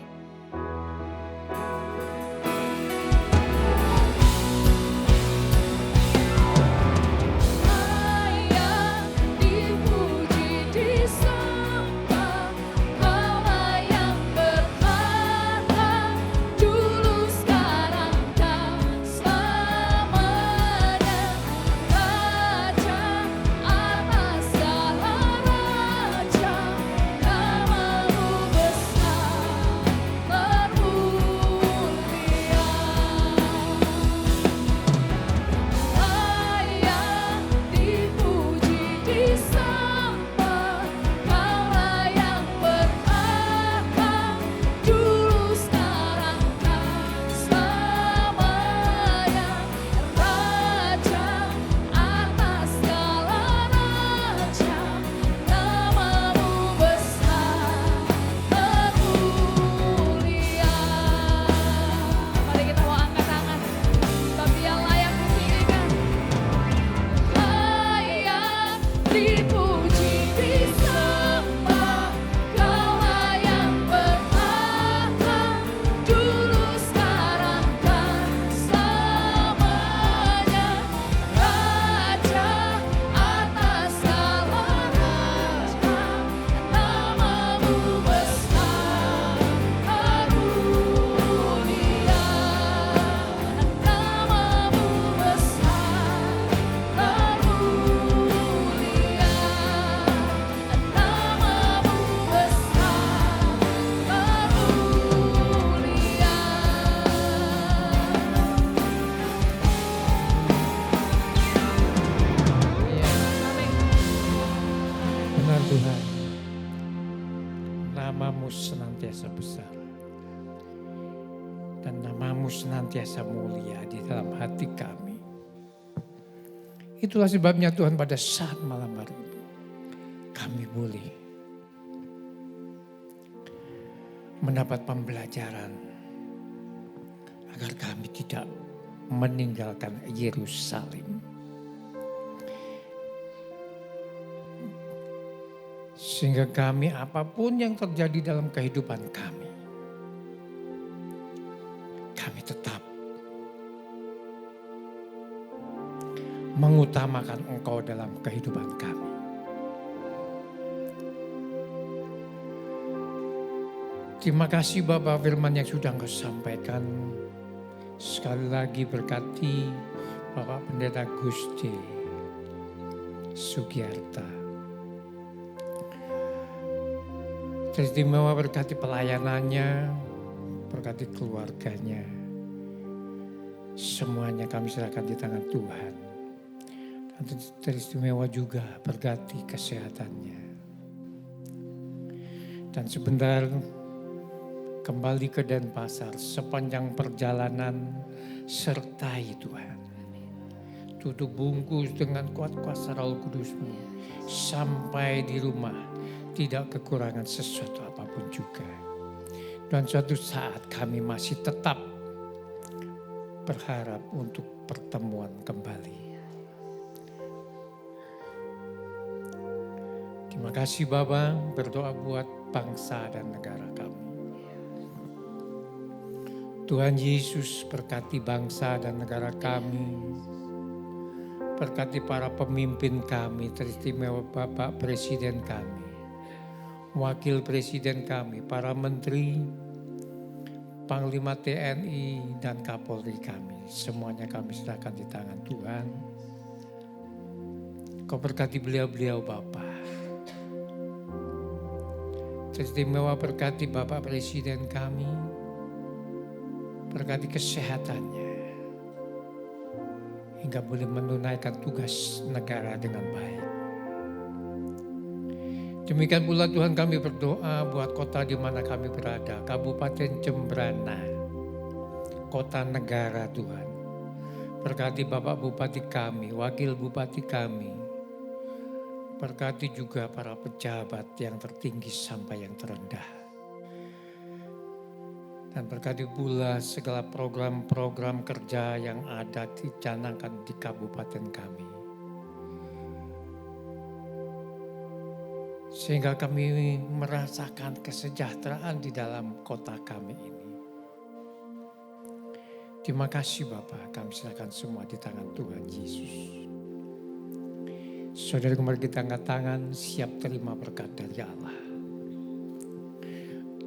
senantiasa besar. Dan namamu senantiasa mulia di dalam hati kami. Itulah sebabnya Tuhan pada saat malam hari ini kami boleh mendapat pembelajaran agar kami tidak meninggalkan Yerusalem. Sehingga kami apapun yang terjadi dalam kehidupan kami tetap mengutamakan Engkau dalam kehidupan kami. Terima kasih Bapak firman yang sudah Engkau sampaikan. Sekali lagi berkati Bapak Pendeta Gusti Sugiarta. Teristimewa berkati pelayanannya, berkati keluarganya. Semuanya kami serahkan di tangan Tuhan. Dan teristimewa juga berkati kesehatannya. Dan sebentar kembali ke Denpasar sepanjang perjalanan sertai Tuhan. Tutup bungkus dengan kuat kuasa Roh Kudus-Mu. Sampai di rumah tidak kekurangan sesuatu apapun juga. Dan suatu saat kami masih tetap berharap untuk pertemuan kembali. Terima kasih Bapa, berdoa buat bangsa dan negara kami. Tuhan Yesus berkati bangsa dan negara kami. Berkati para pemimpin kami, teristimewa Bapak Presiden kami. Wakil Presiden kami, para menteri, Panglima TNI dan Kapolri kami. Semuanya kami serahkan di tangan Tuhan. Kau berkati beliau-beliau Bapa. Teristimewa berkati Bapak Presiden kami. Berkati kesehatannya. Hingga boleh menunaikan tugas negara dengan baik. Demikian pula Tuhan kami berdoa buat kota di mana kami berada, Kabupaten Jembrana, kota negara Tuhan. Berkati Bapak Bupati kami, Wakil Bupati kami. Berkati juga para pejabat yang tertinggi sampai yang terendah. Dan berkati pula segala program-program kerja yang ada dicanangkan di kabupaten kami. Sehingga kami merasakan kesejahteraan di dalam kota kami ini. Terima kasih Bapak, kami serahkan semua di tangan Tuhan Yesus. Saudara, kembali kita angkat tangan, siap terima berkat dari Allah.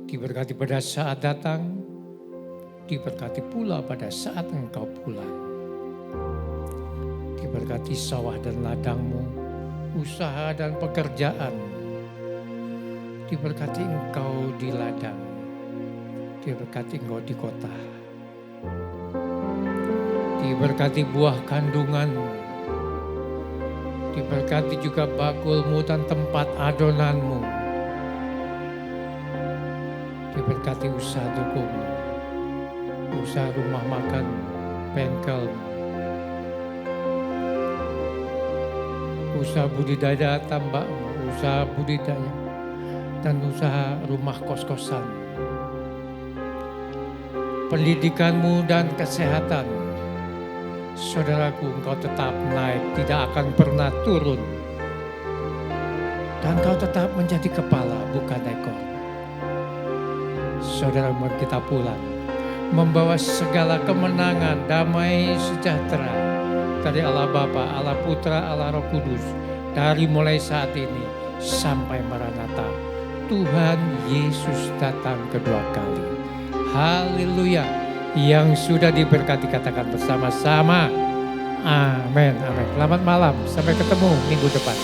Diberkati pada saat datang, diberkati pula pada saat engkau pulang. Diberkati sawah dan ladangmu, usaha dan pekerjaan. Diberkati engkau di ladang, diberkati engkau di kota. Diberkati buah kandunganmu, diberkati juga bakulmu dan tempat adonanmu. Diberkati usaha tokomu, usaha rumah makan, bengkelmu, usaha budidaya tambakmu, usaha budidaya dan usaha rumah kos-kosan, pendidikanmu dan kesehatan. Saudaraku, engkau tetap naik, tidak akan pernah turun. Dan kau tetap menjadi kepala, bukan ekor. Saudara, mari kita pulang, membawa segala kemenangan, damai, sejahtera dari Allah Bapa, Allah Putra, Allah Roh Kudus, dari mulai saat ini sampai Maranatha. Tuhan Yesus datang kedua kali. Haleluya. Yang sudah diberkati katakan bersama-sama. Amin. Amin. Selamat malam. Sampai ketemu minggu depan.